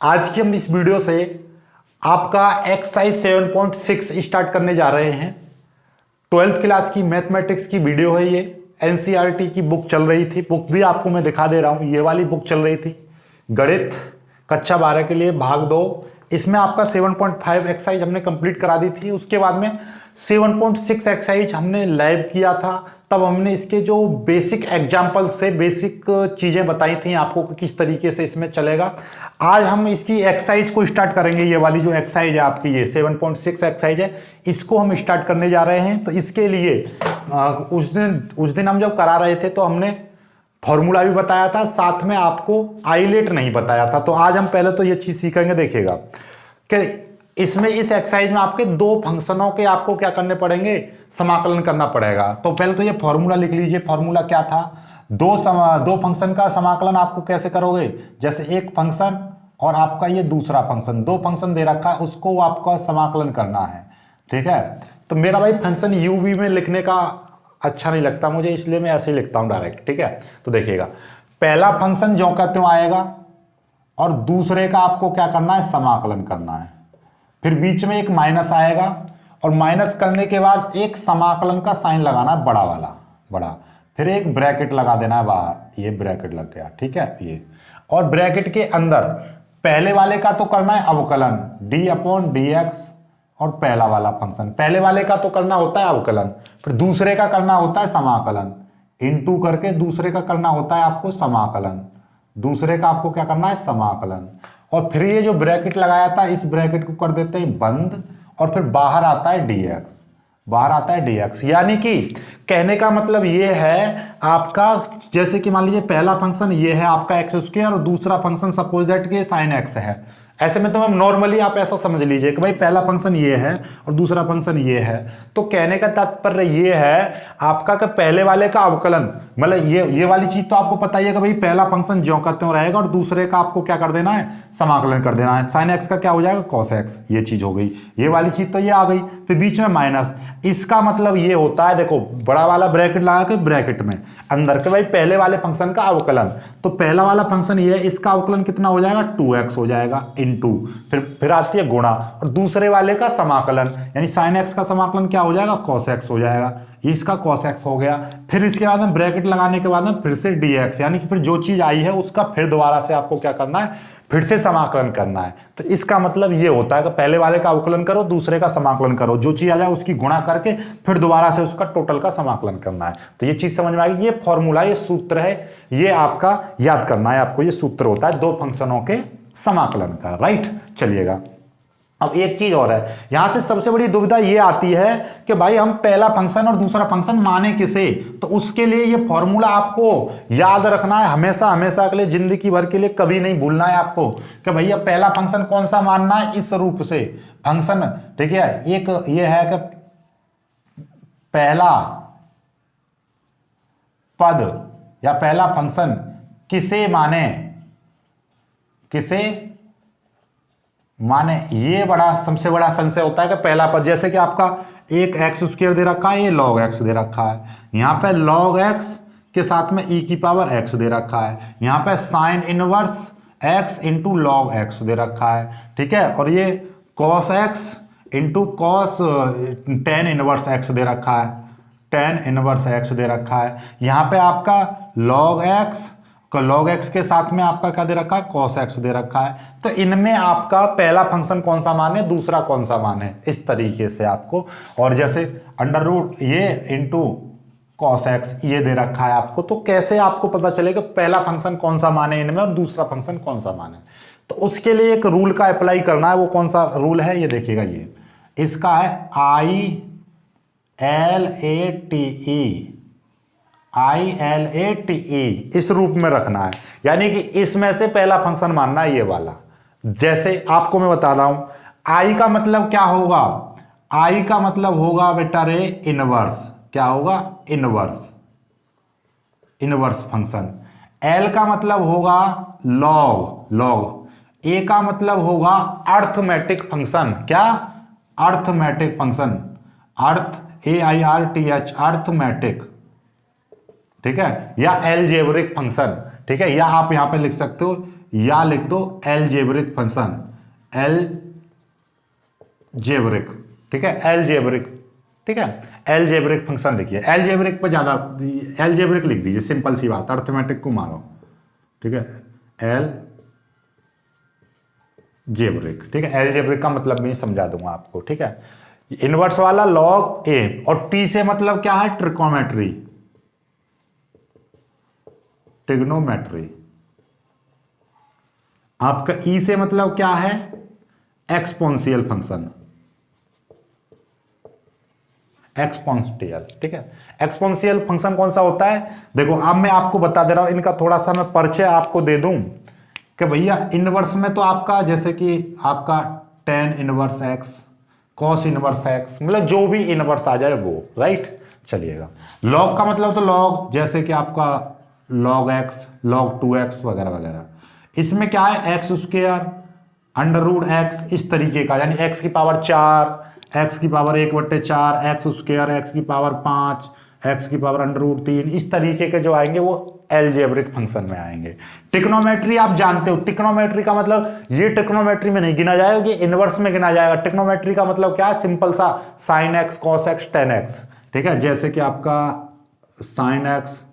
आज की हम इस वीडियो से आपका एक्सरसाइज 7.6 स्टार्ट करने जा रहे हैं। 12th क्लास की मैथमेटिक्स की वीडियो है ये। एनसीईआरटी की बुक चल रही थी, बुक भी आपको मैं दिखा दे रहा हूँ। ये वाली बुक चल रही थी गणित कक्षा 12 के लिए भाग 2। इसमें आपका 7.5 एक्सरसाइज हमने कंप्लीट करा दी थी। उसके बाद में 7.6 एक्सरसाइज हमने लाइव किया था। तब हमने इसके जो बेसिक एग्जाम्पल से बेसिक चीज़ें बताई थी आपको कि किस तरीके से इसमें चलेगा। आज हम इसकी एक्सरसाइज को स्टार्ट करेंगे। ये वाली जो एक्सरसाइज है आपकी, ये 7.6 एक्सरसाइज है, इसको हम स्टार्ट करने जा रहे हैं। तो इसके लिए उस दिन हम जब करा रहे थे तो हमने फॉर्मूला भी बताया था, साथ में आपको आइलेट नहीं बताया था। तो आज हम पहले तो ये चीज़ सीखेंगे। देखिएगा कि इसमें इस एक्सरसाइज में आपके दो फंक्शनों के आपको क्या करने पड़ेंगे, समाकलन करना पड़ेगा। तो पहले तो ये फॉर्मूला लिख लीजिए। फॉर्मूला क्या था, दो फंक्शन का समाकलन आपको कैसे करोगे, जैसे एक फंक्शन और आपका ये दूसरा फंक्शन, दो फंक्शन दे रखा है, उसको आपका समाकलन करना है। ठीक है, तो मेरा भाई फंक्शन यू वी में लिखने का अच्छा नहीं लगता मुझे, इसलिए मैं ऐसे ही लिखता हूं डायरेक्ट। ठीक है, तो देखिएगा पहला फंक्शन ज्यों का त्यों आएगा और दूसरे का आपको क्या करना है, समाकलन करना है। फिर बीच में एक माइनस आएगा और माइनस करने के बाद एक समाकलन का साइन लगाना है, बड़ा वाला बड़ा। फिर एक ब्रैकेट लगा देना है बाहर, ये ब्रैकेट लग गया। ठीक है, ये और ब्रैकेट के अंदर पहले वाले का तो करना है अवकलन d/dx, और पहला वाला फंक्शन पहले वाले का तो करना होता है अवकलन, फिर दूसरे का करना होता है समाकलन, इनटू करके दूसरे का करना होता है आपको समाकलन, दूसरे का आपको क्या करना है, समाकलन। और फिर ये जो ब्रैकेट लगाया था इस ब्रैकेट को कर देते हैं बंद, और फिर बाहर आता है dx, बाहर आता है dx। यानी कि कहने का मतलब ये है आपका, जैसे कि मान लीजिए पहला फंक्शन ये है आपका x² और दूसरा फंक्शन सपोज दैट कि sin x है। ऐसे में तो हम नॉर्मली आप ऐसा समझ लीजिए कि भाई पहला फंक्शन ये है और दूसरा फंक्शन ये है। तो कहने का तात्पर्य ये है आपका कि पहले वाले का अवकलन, मतलब ये वाली चीज तो आपको पता ही है कि भाई पहला फंक्शन ज्यों का त्यों रहेगा और दूसरे का आपको क्या कर देना है, समाकलन कर देना है। sin x का क्या हो जाएगा, cos x, ये चीज हो गई। ये वाली चीज तो ये आ गई। फिर बीच में माइनस, इसका मतलब ये होता है, देखो बड़ा वाला ब्रैकेट लगा के ब्रैकेट में अंदर के भाई पहले वाले फंक्शन का अवकलन। तो पहला वाला फंक्शन ये है, इसका अवकलन कितना हो जाएगा, 2x हो जाएगा इनटू, फिर आती है गुणा, और दूसरे वाले का समाकलन यानी sin x का समाकलन क्या हो जाएगा, cos x हो जाएगा। ये इसका cos x हो गया। फिर इसके बाद में ब्रैकेट लगाने के बाद में फिर से dx, यानी कि फिर जो चीज आई है उसका फिर दोबारा से आपको क्या करना है, फिर से समाकलन करना है। तो इसका मतलब ये होता है कि पहले वाले का अवकलन करो, दूसरे का समाकलन करो, जो चीज आ जाए उसकी गुणा करके फिर दोबारा से उसका टोटल का समाकलन करना है। तो ये चीज समझ में आएगी। ये फॉर्मूला, ये सूत्र है, ये आपका याद करना है आपको। ये सूत्र होता है दो फंक्शनों के समाकलन का। राइट, चलिएगा अब एक चीज और है, यहां से सबसे बड़ी दुविधा ये आती है कि भाई हम पहला फंक्शन और दूसरा फंक्शन माने किसे। तो उसके लिए ये फॉर्मूला आपको याद रखना है हमेशा, हमेशा के लिए, जिंदगी भर के लिए कभी नहीं भूलना है आपको कि भैया पहला फंक्शन कौन सा मानना है, इस रूप से फंक्शन। ठीक है, एक ये है कि पहला पद या पहला फंक्शन किसे माने, किसे माने। ये बड़ा सबसे बड़ा संशय होता है कि पहला पद, जैसे कि आपका एक x² दे रखा है, ये log x दे रखा है, यहाँ पे log x के साथ में e⁻x दे रखा है, यहाँ पे sin inverse x into log x दे रखा है। ठीक है, और ये cos x into cos tan inverse x दे रखा है, tan इनवर्स x दे रखा है। यहाँ पे आपका log x log x के साथ में आपका क्या दे रखा है, cos x दे रखा है। तो इनमें आपका पहला फंक्शन कौन सा माने, दूसरा कौन सा माने, इस तरीके से आपको। और जैसे अंडर रूट ये इंटू cos x ये दे रखा है आपको। तो कैसे आपको पता चलेगा पहला फंक्शन कौन सा माने इनमें और दूसरा फंक्शन कौन सा माने। तो उसके लिए एक रूल का अप्लाई करना है। वो कौन सा रूल है, ये देखिएगा, ये इसका है ILATE, इस रूप में रखना है। यानी कि इसमें से पहला फंक्शन मानना है ये वाला। जैसे आपको मैं बता रहा हूं, आई का मतलब क्या होगा, आई का मतलब होगा बेटा रे इनवर्स। क्या होगा, इनवर्स, इनवर्स फंक्शन। एल का मतलब होगा लॉग, लॉग। ए का मतलब होगा अर्थमेटिक फंक्शन। क्या, अर्थमेटिक फंक्शन, अर्थ AIRTH, अर्थमेटिक। ठीक है, या एलजेब्रिक फंक्शन। ठीक है, या आप यहां पे लिख सकते हो या लिख दो एलजेब्रिक फंक्शन, एलजेब्रिक, ठीक है, एलजेब्रिक, ठीक है, एलजेब्रिक फंक्शन लिखिए। एलजेब्रिक पर ज्यादा, एलजेब्रिक लिख दीजिए, सिंपल सी बात, अर्थमेटिक को मारो, ठीक है, एलजेब्रिक, ठीक है। एलजेब्रिक का मतलब भी समझा दूंगा आपको, ठीक है। इनवर्स वाला लॉग ए, और टी से मतलब क्या है, ट्रिग्नोमेट्री, ट्रिग्नोमेट्री। आपका ई से मतलब क्या है, एक्सपोनेंशियल फंक्शन, एक्सपोनेंशियल, ठीक है। एक्सपोनेंशियल फंक्शन कौन सा होता है, देखो अब मैं आपको बता दे रहा हूं, इनका थोड़ा सा मैं परिचय आपको दे दूं कि भैया इनवर्स में तो आपका जैसे कि आपका tan inverse x, cos inverse x, मतलब जो भी इनवर्स आ जाए वो, राइट, चलिएगा। लॉग का मतलब तो लॉग, जैसे कि आपका log x, log 2x वगैरह वगैरह। इसमें क्या है, x square under root x, इस तरीके का, यानी x की पावर 4, x की पावर 1/4, एक्स स्क्वायर, x की पावर 5, x की पावर अंडर रूट 3, इस तरीके के जो आएंगे वो एलजेब्रिक फंक्शन में आएंगे। ट्रिग्नोमेट्री आप जानते हो, ट्रिग्नोमेट्री का मतलब ये ट्रिग्नोमेट्री में नहीं गिना जाएगा, ये इनवर्स में गिना जाएगा। ट्रिग्नोमेट्री का मतलब क्या है, सिंपल सा sine x, cos x, ten x, ठीक है, जैसे कि आपका साइन एक्स,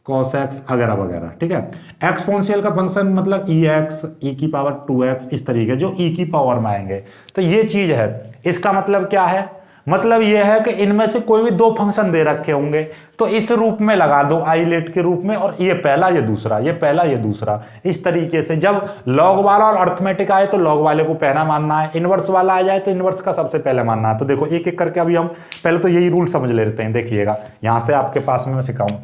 cos x वगैरह वगैरह, ठीक है। एक्सपोनेंशियल का फंक्शन मतलब ई एक्स, ई की पावर 2x, इस तरीके जो ई की पावर में आएंगे, तो ये चीज है। इसका मतलब क्या है, मतलब ये है कि इनमें से कोई भी दो फंक्शन दे रखे होंगे तो इस रूप में लगा दो, आइलेट के रूप में, और ये पहला ये दूसरा, ये पहला ये दूसरा, इस तरीके से। जब लॉग वाला और अर्थमेटिक आए तो लॉग वाले को पहला मानना है, इनवर्स वाला आ जाए तो इनवर्स का सबसे पहले मानना है। तो देखो एक एक करके अभी हम पहले तो यही रूल समझ लेते हैं, देखिएगा यहां से आपके पास में मैं सिखाऊं।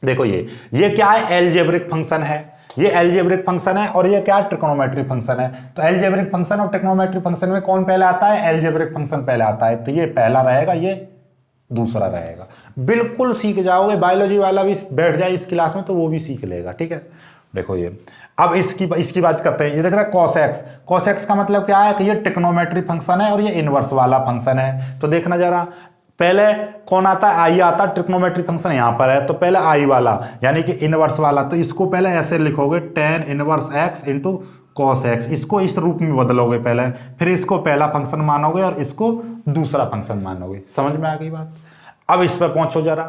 देखो ये क्या है, एलजेब्रिक फंक्शन है, ये एलजेब्रिक फंक्शन है, और ये क्या है, ट्रिग्नोमेट्रिक फंक्शन है। तो एलजेब्रिक फंक्शन और ट्रिग्नोमेट्रिक फंक्शन में कौन पहले आता है, एलजेब्रिक फंक्शन पहले आता है, तो ये पहला रहेगा, ये दूसरा रहेगा। बिल्कुल सीख जाओगे, बायोलॉजी वाला भी बैठ जाए इस क्लास में तो वो भी सीख लेगा, ठीक है। देखो ये अब इसकी बात करते हैं। ये देख रहा है cos x, cos x का मतलब क्या है कि ये ट्रिग्नोमेट्रिक फंक्शन है और ये इनवर्स वाला फंक्शन है। तो देखना जरा, पहले कौन आता है, आई आता है, ट्रिग्नोमेट्रिक फंक्शन यहां पर है तो पहले आई वाला यानी कि इनवर्स वाला, तो इसको पहले ऐसे लिखोगे tan inverse x into cos x, इसको इस रूप में बदलोगे पहले, फिर इसको पहला फंक्शन मानोगे और इसको दूसरा फंक्शन मानोगे। समझ में आ गई बात। अब इस पर पहुंचो जरा,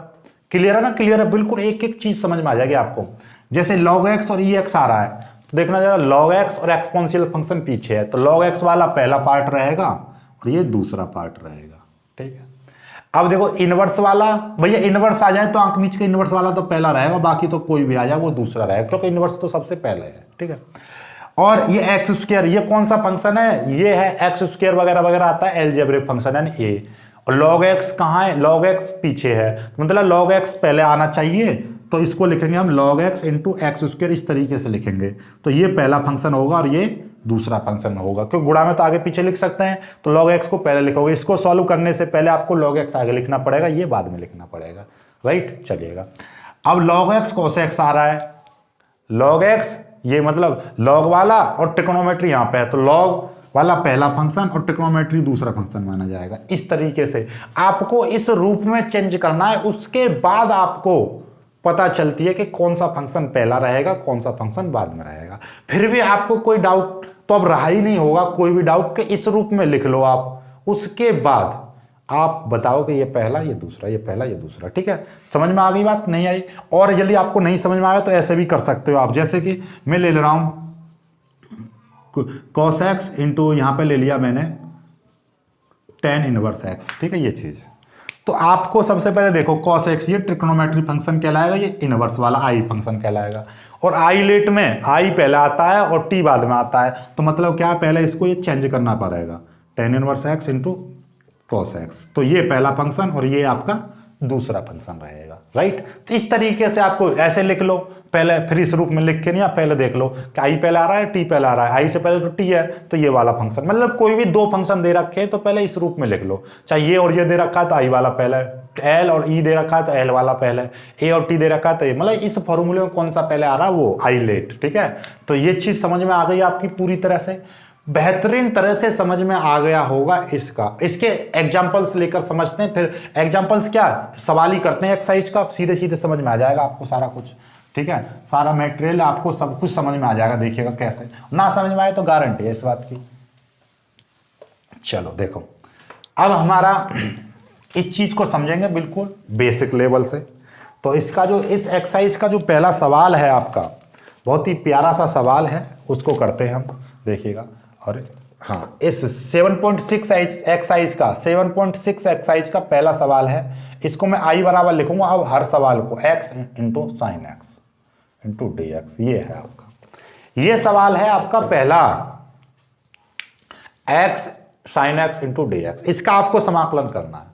क्लियर है ना, क्लियर है, बिल्कुल एक एक चीज समझ में आ जाएगी आपको। जैसे log x और ex आ रहा है तो देखना जरा, log x और एक्सपोनेंशियल फंक्शन पीछे है, तो log x वाला पहला पार्ट रहेगा और ये दूसरा पार्ट रहेगा, ठीक है। अब देखो इनवर्स वाला, भैया इनवर्स आ जाए तो आंख नीच के इनवर्स वाला तो पहला रहेगा, बाकी तो कोई भी आ जाए वो दूसरा रहेगा, क्योंकि इनवर्स तो सबसे पहले है, ठीक है। और ये एक्स स्क्वायर, ये कौन सा फंक्शन है, ये है एक्स स्क्वायर वगैरह वगैरह आता है, एलजेब्रिक फंक्शन है ए। और log x कहाँ है, log x पीछे है, मतलब log x पहले आना चाहिए, तो इसको लिखेंगे हम log x into x square, इस तरीके से लिखेंगे। तो ये पहला फंक्शन होगा और ये दूसरा फंक्शन होगा, क्योंकि गुणा में तो आगे पीछे लिख सकते हैं, तो log x को पहले लिखोगे। इसको सॉल्व करने से पहले आपको log x आगे लिखना पड़ेगा, ये बाद में लिखना पड़ेगा, राइट। चलिएगा, अब log x cos x आ रहा है, log x ये मतलब log वाला और ट्रिग्नोमेट्री यहाँ पे है, तो log वाला पहला फंक्शन और ट्रिग्नोमेट्री दूसरा फंक्शन माना जाएगा। इस तरीके से आपको इस रूप में चेंज करना है, उसके बाद आपको पता चलती है कि कौन सा फंक्शन पहला रहेगा, कौन सा फंक्शन बाद में रहेगा। फिर भी आपको कोई डाउट तो अब रहा ही नहीं होगा, कोई भी डाउट, कि इस रूप में लिख लो आप, उसके बाद आप बताओ कि ये पहला ये दूसरा, ये पहला ये दूसरा, ठीक है। समझ में आ गई बात, नहीं आई? और यदि आपको नहीं समझ में आया तो ऐसे भी कर सकते हो आप, जैसे कि मैं ले रहा हूं cos x इंटू यहाँ पे ले लिया मैंने tan इनवर्स x, ठीक है, ये चीज। तो आपको सबसे पहले देखो cos x ये ट्रिग्नोमेट्री फंक्शन कहलाएगा, ये इनवर्स वाला आई फंक्शन कहलाएगा। और आई लेट में आई पहले आता है और टी बाद में आता है, तो मतलब क्या, पहले इसको ये चेंज करना पड़ेगा, tan inverse x into cos x। तो ये पहला फंक्शन और ये आपका दूसरा फंक्शन रहेगा, राइट। तो इस तरीके से आपको ऐसे लिख लो पहले, फिर इस रूप में लिख के नहीं, आप पहले देख लो कि आई पहले आ रहा है, टी पहले आ रहा है, आई से पहले तो टी है तो ये वाला फंक्शन, मतलब कोई भी दो फंक्शन दे रखे हैं तो पहले इस रूप में लिख लो। चाहे ये और ये दे रखा है तो आई वाला पहले, एल और ई दे रखा है तो एल वाला पहले, ए और टी दे रखा है तो ये, मतलब इस फॉर्मूले में कौन सा पहले आ रहा है वो आई लेट, ठीक है। तो ये चीज समझ में आ गई आपकी पूरी तरह से, बेहतरीन तरह से समझ में आ गया होगा इसका। इसके एग्जांपल्स लेकर समझते हैं, फिर एग्जांपल्स क्या सवाल ही करते हैं एक्सरसाइज का, सीधे सीधे समझ में आ जाएगा आपको सारा कुछ। ठीक है, सारा मटेरियल आपको सब कुछ समझ में आ जाएगा, देखिएगा कैसे, ना समझ में आए तो गारंटी है इस बात की। चलो देखो, अब हमारा इस चीज को समझेंगे बिल्कुल बेसिक लेवल से। तो इसका जो इस एक्सरसाइज का जो पहला सवाल है आपका, बहुत ही प्यारा सा सवाल है, उसको करते हैं हम, देखिएगा। और हाँ, इस 7.6 एक्सरसाइज का 7.6 एक्सरसाइज का पहला सवाल है। इसको मैं आई बराबर लिखूंगा अब हर सवाल को x into sine x into d x. ये है आपका, ये सवाल है आपका पहला, x sine x into d x. इसका आपको समाकलन करना है।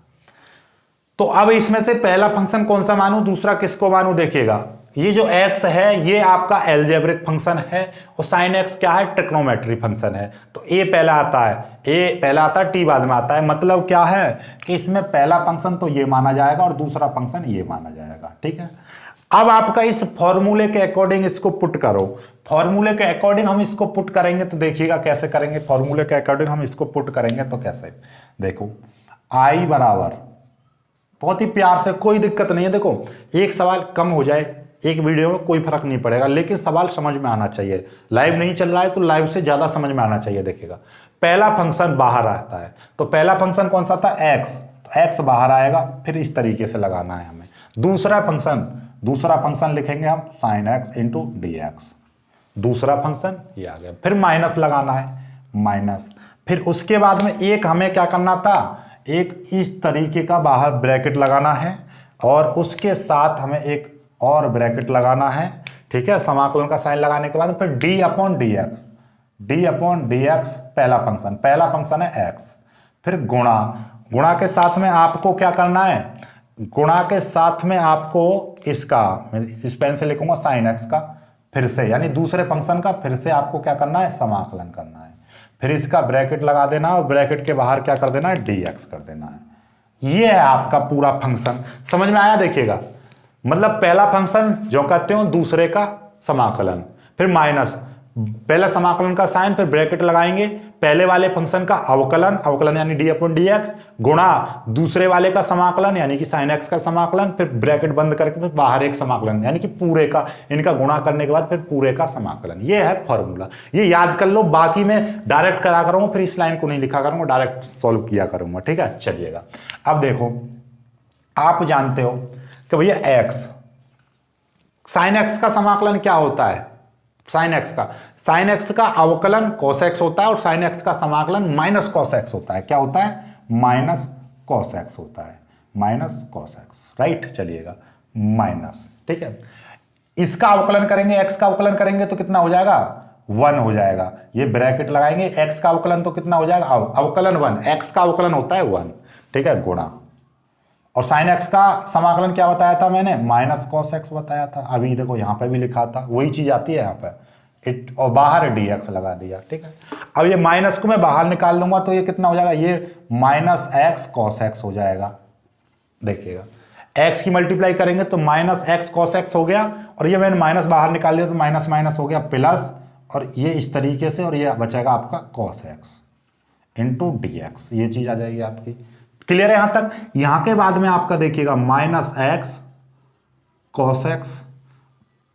तो अब इसमें से पहला फंक्शन कौन सा मानूं, दूसरा किसको मानूं, देखिएगा। ये जो x है ये आपका एल्जेब्रिक फंक्शन है और साइन x क्या है, ट्रिग्नोमेट्री फंक्शन है। तो a पहला आता है, a पहला आता है, t बाद में आता है। मतलब क्या है कि इसमें पहला फंक्शन तो ये माना जाएगा और दूसरा फंक्शन ये माना जाएगा, ठीक है। अब आपका इस फॉर्मूले के अकॉर्डिंग इसको पुट करो। फॉर्मूले के अकॉर्डिंग हम इसको पुट करेंगे तो देखिएगा कैसे करेंगे। फॉर्मूले के अकॉर्डिंग हम इसको पुट करेंगे तो कैसे, देखो i बराबर, बहुत ही प्यार से, कोई दिक्कत नहीं है। देखो एक सवाल कम हो जाए एक वीडियो में कोई फर्क नहीं पड़ेगा, लेकिन सवाल समझ में आना चाहिए। लाइव नहीं चल रहा है तो लाइव से ज्यादा समझ में आना चाहिए। देखिएगा पहला फंक्शन बाहर आता है, तो पहला फंक्शन कौन सा था, x, तो x बाहर आएगा, फिर इस तरीके से लगाना है हमें। दूसरा फंक्शन लिखेंगे हम sine x into d x, दूसरा फंक्शन ये आ गया। फिर माइनस लगाना है, माइनस, फिर उसके बाद में एक हमें क्या करना था, एक इस तरीके का बाहर ब्रैकेट लगाना है और उसके साथ हमें एक और ब्रैकेट लगाना है, ठीक है। समाकलन का साइन लगाने के बाद फिर d अपॉन डी एक्स पहला फंक्शन है x, फिर गुणा के साथ में आपको क्या करना है, गुणा के साथ में आपको इसका, मैं इस पेन से लिखूंगा साइन x का, फिर से यानी दूसरे फंक्शन का फिर से आपको क्या करना है, समाकलन करना है। फिर इसका ब्रैकेट लगा देना और ब्रैकेट के बाहर क्या कर देना है, dx कर देना है। ये है आपका पूरा फंक्शन, समझ में आया। देखिएगा मतलब पहला फंक्शन जो कहते हो, दूसरे का समाकलन, फिर माइनस, पहला समाकलन का साइन, फिर ब्रैकेट लगाएंगे, पहले वाले फंक्शन का अवकलन यानी डी अपॉन डी एक्स, गुणा दूसरे वाले का समाकलन यानी कि साइन एक्स का समाकलन, फिर ब्रैकेट बंद करके फिर बाहर एक समाकलन यानी कि पूरे का, इनका गुणा करने के बाद फिर पूरे का समाकलन। ये है फॉर्मूला, ये याद कर लो। बाकी मैं डायरेक्ट करा करूंगा, फिर इस लाइन को नहीं लिखा करूंगा, डायरेक्ट सॉल्व किया करूंगा, ठीक है। चलिएगा अब देखो, आप जानते हो कि भैया x, साइन x का समाकलन क्या होता है, साइन x का अवकलन cos x होता है और साइन x का समाकलन माइनस cos x होता है। क्या होता है, माइनस cos x होता है, माइनस cos x, राइट। चलिएगा माइनस, ठीक है। इसका अवकलन करेंगे, x का अवकलन करेंगे तो कितना हो जाएगा, 1 हो जाएगा। ये ब्रैकेट लगाएंगे, x का अवकलन तो कितना हो जाएगा, अवकलन 1, x का अवकलन होता है 1, ठीक है, गुणा। और साइन x का समाकलन क्या बताया था मैंने, माइनस cos x बताया था। अभी देखो यहाँ पे भी लिखा था, वही चीज आती है यहाँ पे, और बाहर dx लगा दिया, ठीक है। अब ये माइनस को मैं बाहर निकाल दूंगा तो ये कितना हो जाएगा, ये माइनस x cos x हो जाएगा। देखिएगा x की मल्टीप्लाई करेंगे तो माइनस x cos x हो गया, और ये मैंने माइनस बाहर निकाल दिया तो माइनस माइनस हो गया प्लस, और ये इस तरीके से, और ये बचेगा आपका cos x into d x. ये चीज आ जाएगी आपकी, क्लियर है यहां तक। यहां के बाद में आपका देखिएगा minus x cos x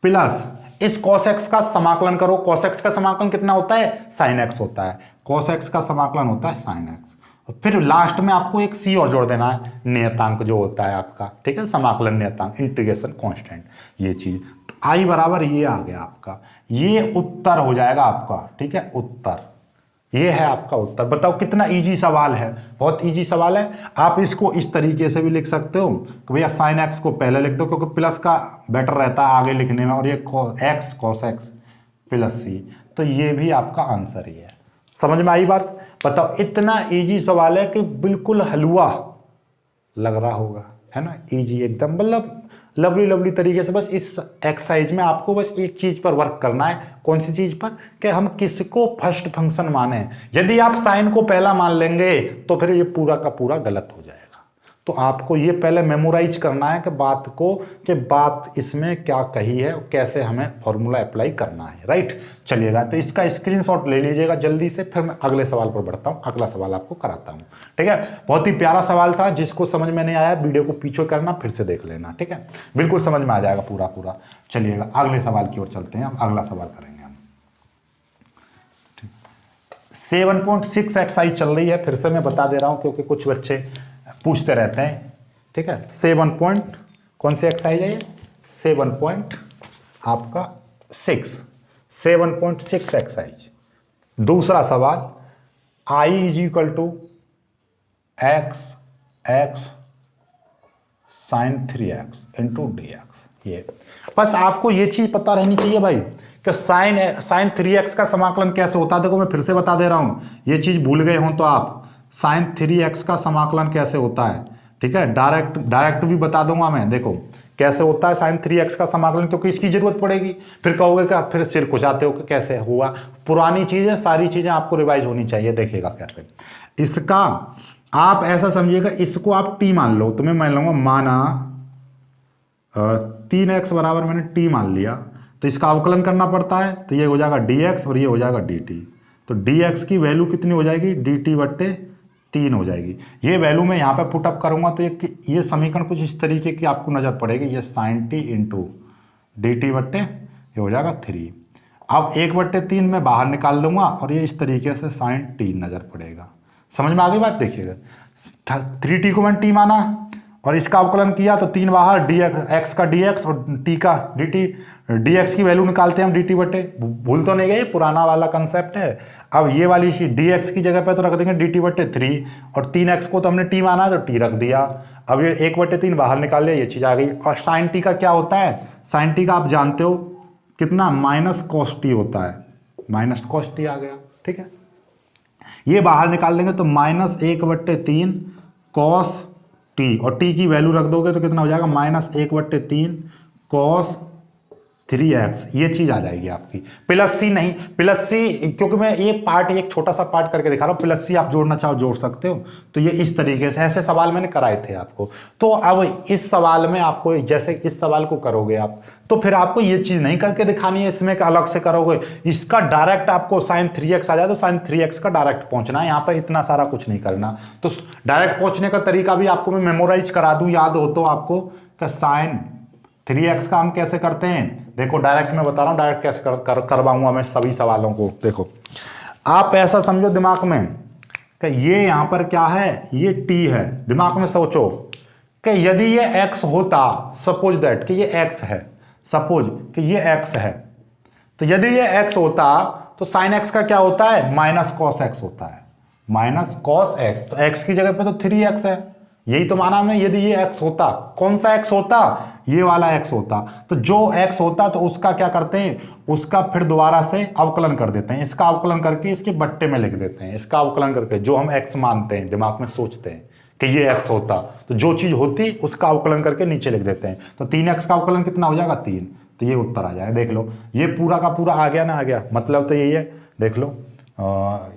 plus इस cos x का समाकलन करो। cos x का समाकलन कितना होता है, sin x होता है, cos x का समाकलन होता है sin x। और फिर लास्ट में आपको एक c और जोड़ देना है, नियतांक जो होता है आपका, ठीक है, समाकलन नियतांक, इंटीग्रेशन कांस्टेंट, ये चीज। तो i बराबर ये आ गया आपका, ये उत्तर हो जाएगा आपका, ठीक है, उत्तर। ये है आपका उत्तर। बताओ कितना इजी सवाल है, बहुत इजी सवाल है। आप इसको इस तरीके से भी लिख सकते हो कि भैया साइन एक्स को पहले लिख दो, क्योंकि प्लस का बेटर रहता है आगे लिखने में, और ये एक्स cos x प्लस सी, तो ये भी आपका आंसर ही है। समझ में आई बात। बताओ इतना इजी सवाल है कि बिल्कुल हलवा लग रहा होगा, है ना, इजी एकदम, मतलब लवली तरीके से। बस इस एक्सरसाइज में आपको बस एक चीज पर वर्क करना है, कौन सी चीज पर, कि हम किसको फर्स्ट फंक्शन माने। यदि आप साइन को पहला मान लेंगे तो फिर ये पूरा का पूरा गलत हो जाएगा। तो आपको ये पहले मेमोराइज करना है कि बात को, कि बात इसमें क्या कही है और कैसे हमें फॉर्मूला अप्लाई करना है, राइट। चलिएगा, तो इसका स्क्रीनशॉट ले लीजिएगा जल्दी से, फिर मैं अगले सवाल पर बढ़ता हूँ, अगला सवाल आपको कराता हूँ, ठीक है। बहुत ही प्यारा सवाल था, जिसको समझ में नहीं आया वीडियो को पीछे करना, फिर से देख लेना, ठीक है, बिल्कुल समझ में आ जाएगा पूरा पूरा। चलिएगा अगले सवाल की ओर चलते हैं, हम अगला सवाल करेंगे। 7.6 एक्सरसाइज चल रही है, फिर से मैं बता दे रहा हूं क्योंकि कुछ बच्चे पूछते रहते हैं, ठीक है। 7 कौन सी एक्सरसाइज है ये? 7.6 एक्सरसाइज। दूसरा सवाल, I is equal to x sine 3x into dx। ये बस आपको ये चीज पता रहनी चाहिए भाई कि साइन 3x का समाकलन कैसे होता है। देखो मैं फिर से बता दे रहा हूं, ये चीज भूल गए हो तो आप, साइन 3x का समाकलन कैसे होता है, ठीक है। डायरेक्ट भी बता दूंगा मैं, देखो कैसे होता है साइन 3x का समाकलन, क्योंकि इसकी जरूरत पड़ेगी। फिर कहोगे कि फिर सिर खुजाते हो कि कैसे हुआ। पुरानी चीजें, सारी चीजें आपको रिवाइज होनी चाहिए। देखिएगा कैसे, इसका आप ऐसा समझिएगा, इसको आप टी मान लो, तो मैं मान लूंगा, माना 3x बराबर मैंने टी मान लिया, तो इसका अवकलन करना पड़ता है, तो ये हो जाएगा dx और ये हो जाएगा dt। तो dx की वैल्यू कितनी हो जाएगी? dt बट्टे 3 हो जाएगी। ये वैल्यू मैं यहाँ पे पुटअप करूँगा तो ये समीकरण कुछ इस तरीके की आपको नज़र पड़ेगी, ये साइन टी इंटू dt बट्टे ये हो जाएगा 3। अब 1/3 मैं बाहर निकाल दूंगा और ये इस तरीके से साइन टी नज़र पड़ेगा। समझ में आ गई बात? देखिएगा 3t को मैंने टी माना और इसका अवकलन किया तो 3 बाहर, x का dx और t का dt। dx की वैल्यू निकालते हैं हम dt बटे, भूल तो नहीं गए, पुराना वाला कंसेप्ट है। अब ये वाली dx की जगह पे तो रख देंगे dt बटे 3 और 3x को तो हमने t माना तो t रख दिया। अब ये 1/3 बाहर निकाल लिया, ये चीज़ आ गई। और साइन t का क्या होता है? साइन t का आप जानते हो कितना, माइनस कॉस टी होता है, माइनस कॉस टी आ गया, ठीक है। ये बाहर निकाल देंगे तो -1/3 कॉस टी, और टी की वैल्यू रख दोगे तो कितना हो जाएगा, -1/3 कॉस 3x। ये चीज आ जाएगी आपकी। प्लस सी नहीं, प्लस सी क्योंकि मैं ये पार्ट एक छोटा सा पार्ट करके दिखा रहा हूँ, प्लस सी आप जोड़ना चाहो जोड़ सकते हो। तो ये इस तरीके से, ऐसे सवाल मैंने कराए थे आपको। तो अब इस सवाल में आपको, जैसे इस सवाल को करोगे आप, तो फिर आपको ये चीज नहीं करके दिखानी है, इसमें अलग से करोगे। इसका डायरेक्ट आपको साइन 3x आ जाए तो साइन 3x का डायरेक्ट पहुंचना है, यहाँ पर इतना सारा कुछ नहीं करना। तो डायरेक्ट पहुंचने का तरीका भी आपको मैं मेमोराइज करा दूं, याद हो तो आपको, कि साइन 3x का हम कैसे करते हैं। देखो डायरेक्ट मैं बता रहा हूँ, डायरेक्ट कैसे करवाऊंगा मैं सभी सवालों को। देखो आप ऐसा समझो दिमाग में कि ये यहाँ पर क्या है, ये t है। दिमाग में सोचो कि यदि ये x होता, सपोज दैट कि ये x है, सपोज कि ये x है, तो यदि ये x होता तो साइन x का क्या होता है, माइनस कॉस x होता है, माइनस कॉस x। तो x की जगह पे तो 3x है, यही तो माना हमने। यदि ये x होता, कौन सा x होता, ये वाला x होता, तो जो x होता तो उसका क्या करते हैं, उसका फिर दोबारा से अवकलन कर देते हैं। इसका अवकलन करके इसके बट्टे में लिख देते हैं, इसका अवकलन करके, जो हम x मानते हैं, दिमाग में सोचते हैं कि ये x होता, तो जो चीज होती उसका अवकलन करके नीचे लिख देते हैं। तो 3x का अवकलन कितना हो जाएगा, 3। तो ये उत्तर आ जाएगा। देख लो ये पूरा का पूरा आ गया ना, आ गया, मतलब तो यही है। देख लो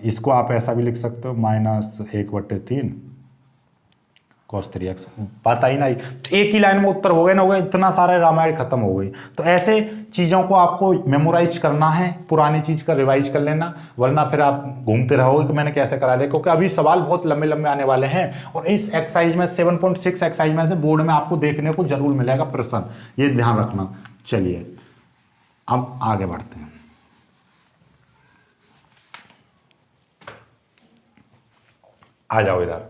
इसको आप ऐसा भी लिख सकते हो, -1/3 cos 3x। पता ही नहीं, तो एक ही लाइन में उत्तर हो गए ना, हो गए, इतना सारा रामायण खत्म हो गई। तो ऐसे चीज़ों को आपको मेमोराइज करना है, पुरानी चीज़ का रिवाइज कर लेना, वरना फिर आप घूमते रहोगे कि मैंने कैसे करा दिया। क्योंकि अभी सवाल बहुत लंबे लंबे आने वाले हैं और इस एक्सरसाइज में 7.6 एक्सरसाइज में से बोर्ड में आपको देखने को जरूर मिलेगा प्रश्न, ये ध्यान रखना। चलिए अब आगे बढ़ते हैं। आ जाओ इधर।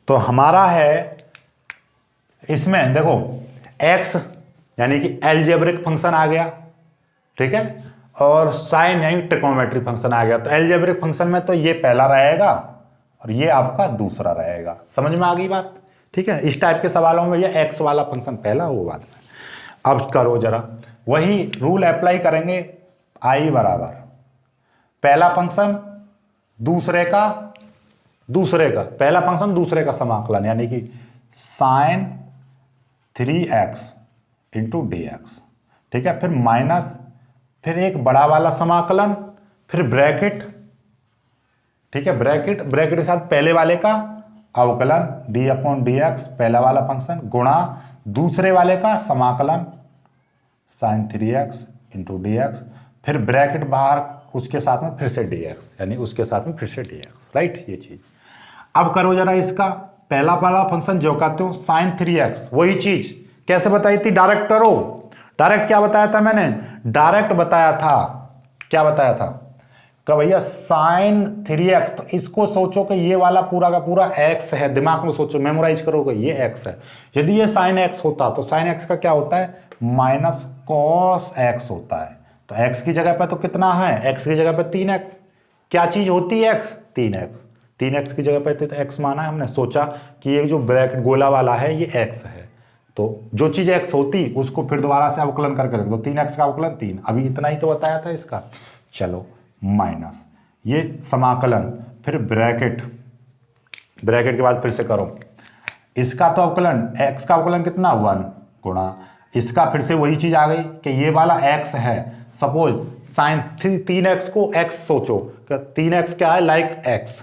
तो हमारा है इसमें, देखो x यानी कि एलजेब्रिक फंक्शन आ गया, ठीक है, और साइन यानी ट्रिग्नोमेट्रिक फंक्शन आ गया। तो एलजेब्रिक फंक्शन में तो ये पहला रहेगा और ये आपका दूसरा रहेगा। समझ में आ गई बात? ठीक है, इस टाइप के सवालों में ये x वाला फंक्शन पहला, वो बाद में। अब करो जरा, वही रूल अप्लाई करेंगे। i बराबर पहला फंक्शन दूसरे का पहला फंक्शन दूसरे का समाकलन, यानी कि साइन 3x इंटू dx, ठीक है, फिर माइनस, फिर एक बड़ा वाला समाकलन, फिर ब्रैकेट, ठीक है, ब्रैकेट के साथ पहले वाले का अवकलन डी अपॉन डी एक्स पहला वाला फंक्शन गुणा दूसरे वाले का समाकलन sine 3x into d x, फिर ब्रैकेट बाहर उसके साथ में फिर से डी एक्स, यानी उसके साथ में फिर से डी एक्स, राइट। ये चीज अब करो जरा इसका पहला वाला फंक्शन जो कहते हो साइन 3x, वही चीज कैसे बताई थी, डायरेक्ट करो। डायरेक्ट क्या बताया था मैंने, डायरेक्ट बताया था, क्या बताया था कि भैया साइन 3x, तो इसको सोचो कि ये वाला पूरा का पूरा x है, दिमाग में सोचो, मेमोराइज करोगे ये x है। यदि ये साइन x होता तो साइन x का क्या होता है, माइनस कॉस x होता है। तो x की जगह पे तो कितना है, x की जगह पे 3x, क्या चीज होती है x, 3x, 3x की जगह पे तो x माना है हमने, सोचा कि ये जो ब्रैकेट गोला वाला है ये x है, तो जो चीज x होती उसको फिर दोबारा से अवकलन करके रख दो, 3x का अवकलन 3, अभी इतना ही तो बताया था इसका। चलो माइनस ये समाकलन, फिर ब्रैकेट, ब्रैकेट के बाद फिर से करो इसका तो अवकलन, x का अवकलन कितना 1 गुणा इसका, फिर से वही चीज आ गई कि ये वाला x है, सपोज साइन 3x को x सोचो, 3x क्या है, लाइक x,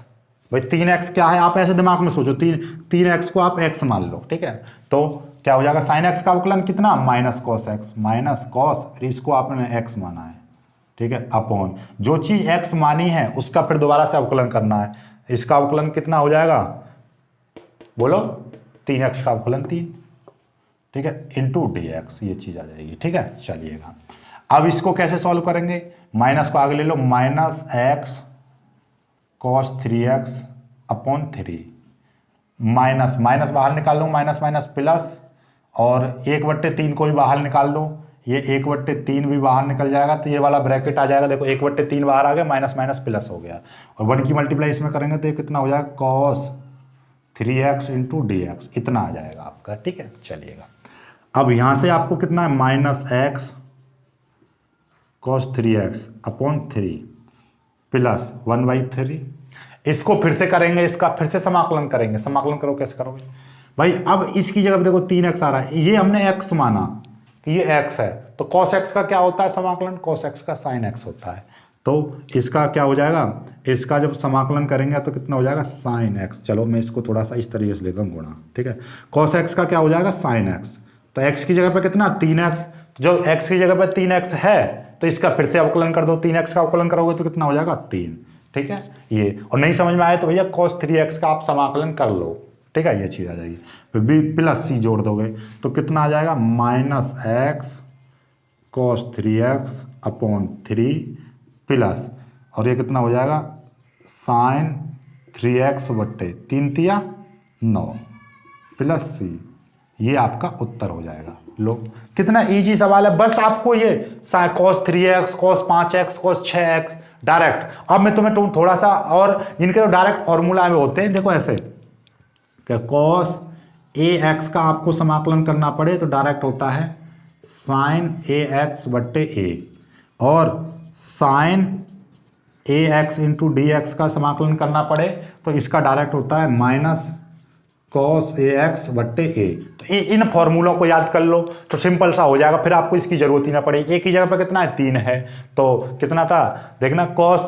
भाई 3x क्या है आप ऐसे दिमाग में सोचो, 3x को आप x मान लो, ठीक है। तो क्या हो जाएगा, साइन x का अवकलन कितना, minus cos x, minus cos, इसको आपने x माना है, ठीक है, अपॉन जो चीज x मानी है उसका फिर दोबारा से अवकलन करना है। इसका अवकलन कितना हो जाएगा, बोलो 3x का अवकलन 3, ठीक है, इंटू डी एक्स, ये चीज आ जाएगी, ठीक है। चलिएगा अब इसको कैसे सॉल्व करेंगे, माइनस को आगे ले लो, minus x cos 3x upon 3, minus minus बाहर निकाल दो, माइनस माइनस प्लस, और 1/3 को भी बाहर निकाल दो, ये 1/3 भी बाहर निकल जाएगा, तो ये वाला ब्रैकेट आ जाएगा, देखो 1/3 बाहर आ गया, माइनस माइनस प्लस हो गया, और 1 की मल्टीप्लाई इसमें करेंगे तो ये कितना हो जाएगा, cos 3x into d x, इतना आ जाएगा आपका, ठीक है। चलिएगा अब यहाँ से आपको कितना है, minus x cos 3x upon 3 plus 1/3, इसको फिर से करेंगे, इसका फिर से समाकलन करेंगे, समाकलन करो कैसे करोगे भाई, अब इसकी जगह पे देखो 3x आ रहा है, ये हमने x माना कि ये x है, तो cos x का क्या होता है समाकलन, cos x का sin x होता है, तो इसका क्या हो जाएगा, इसका जब समाकलन करेंगे तो कितना हो जाएगा, sin x, चलो मैं इसको थोड़ा सा इस तरीके से लेता हूँ गुणा, ठीक है, cos x का क्या हो जाएगा sin x, तो x की जगह पे कितना 3x, जो x की जगह पे 3x है तो इसका फिर से अवकलन कर दो, 3x का अवकलन करोगे तो कितना हो जाएगा 3, ठीक है। ये और नहीं समझ में आए तो भैया cos 3x का आप समाकलन कर लो, ठीक है, ये चीज आ जाएगी, फिर b प्लस c जोड़ दोगे तो कितना आ जाएगा, minus x cos 3x upon 3 plus, और ये कितना हो जाएगा, साइन 3x बट्टे 3 तिया 9 प्लस c, ये आपका उत्तर हो जाएगा। लो कितना इजी सवाल है, बस आपको ये cos 3x cos 5x cos 6x direct. अब मैं तुम्हें थोड़ा सा और इनके तो डायरेक्ट फॉर्मूला में होते हैं, देखो ऐसे क्या, cos ax का आपको समाकलन करना पड़े तो डायरेक्ट होता है साइन ax बट्टे a, और sine ax into d x का समाकलन करना पड़े तो इसका डायरेक्ट होता है माइनस cos ax बट्टे a। तो इन फॉर्मूलों को याद कर लो तो सिंपल सा हो जाएगा, फिर आपको इसकी जरूरत ही ना पड़े। a की जगह पर कितना है 3 है, तो कितना था देखना, cos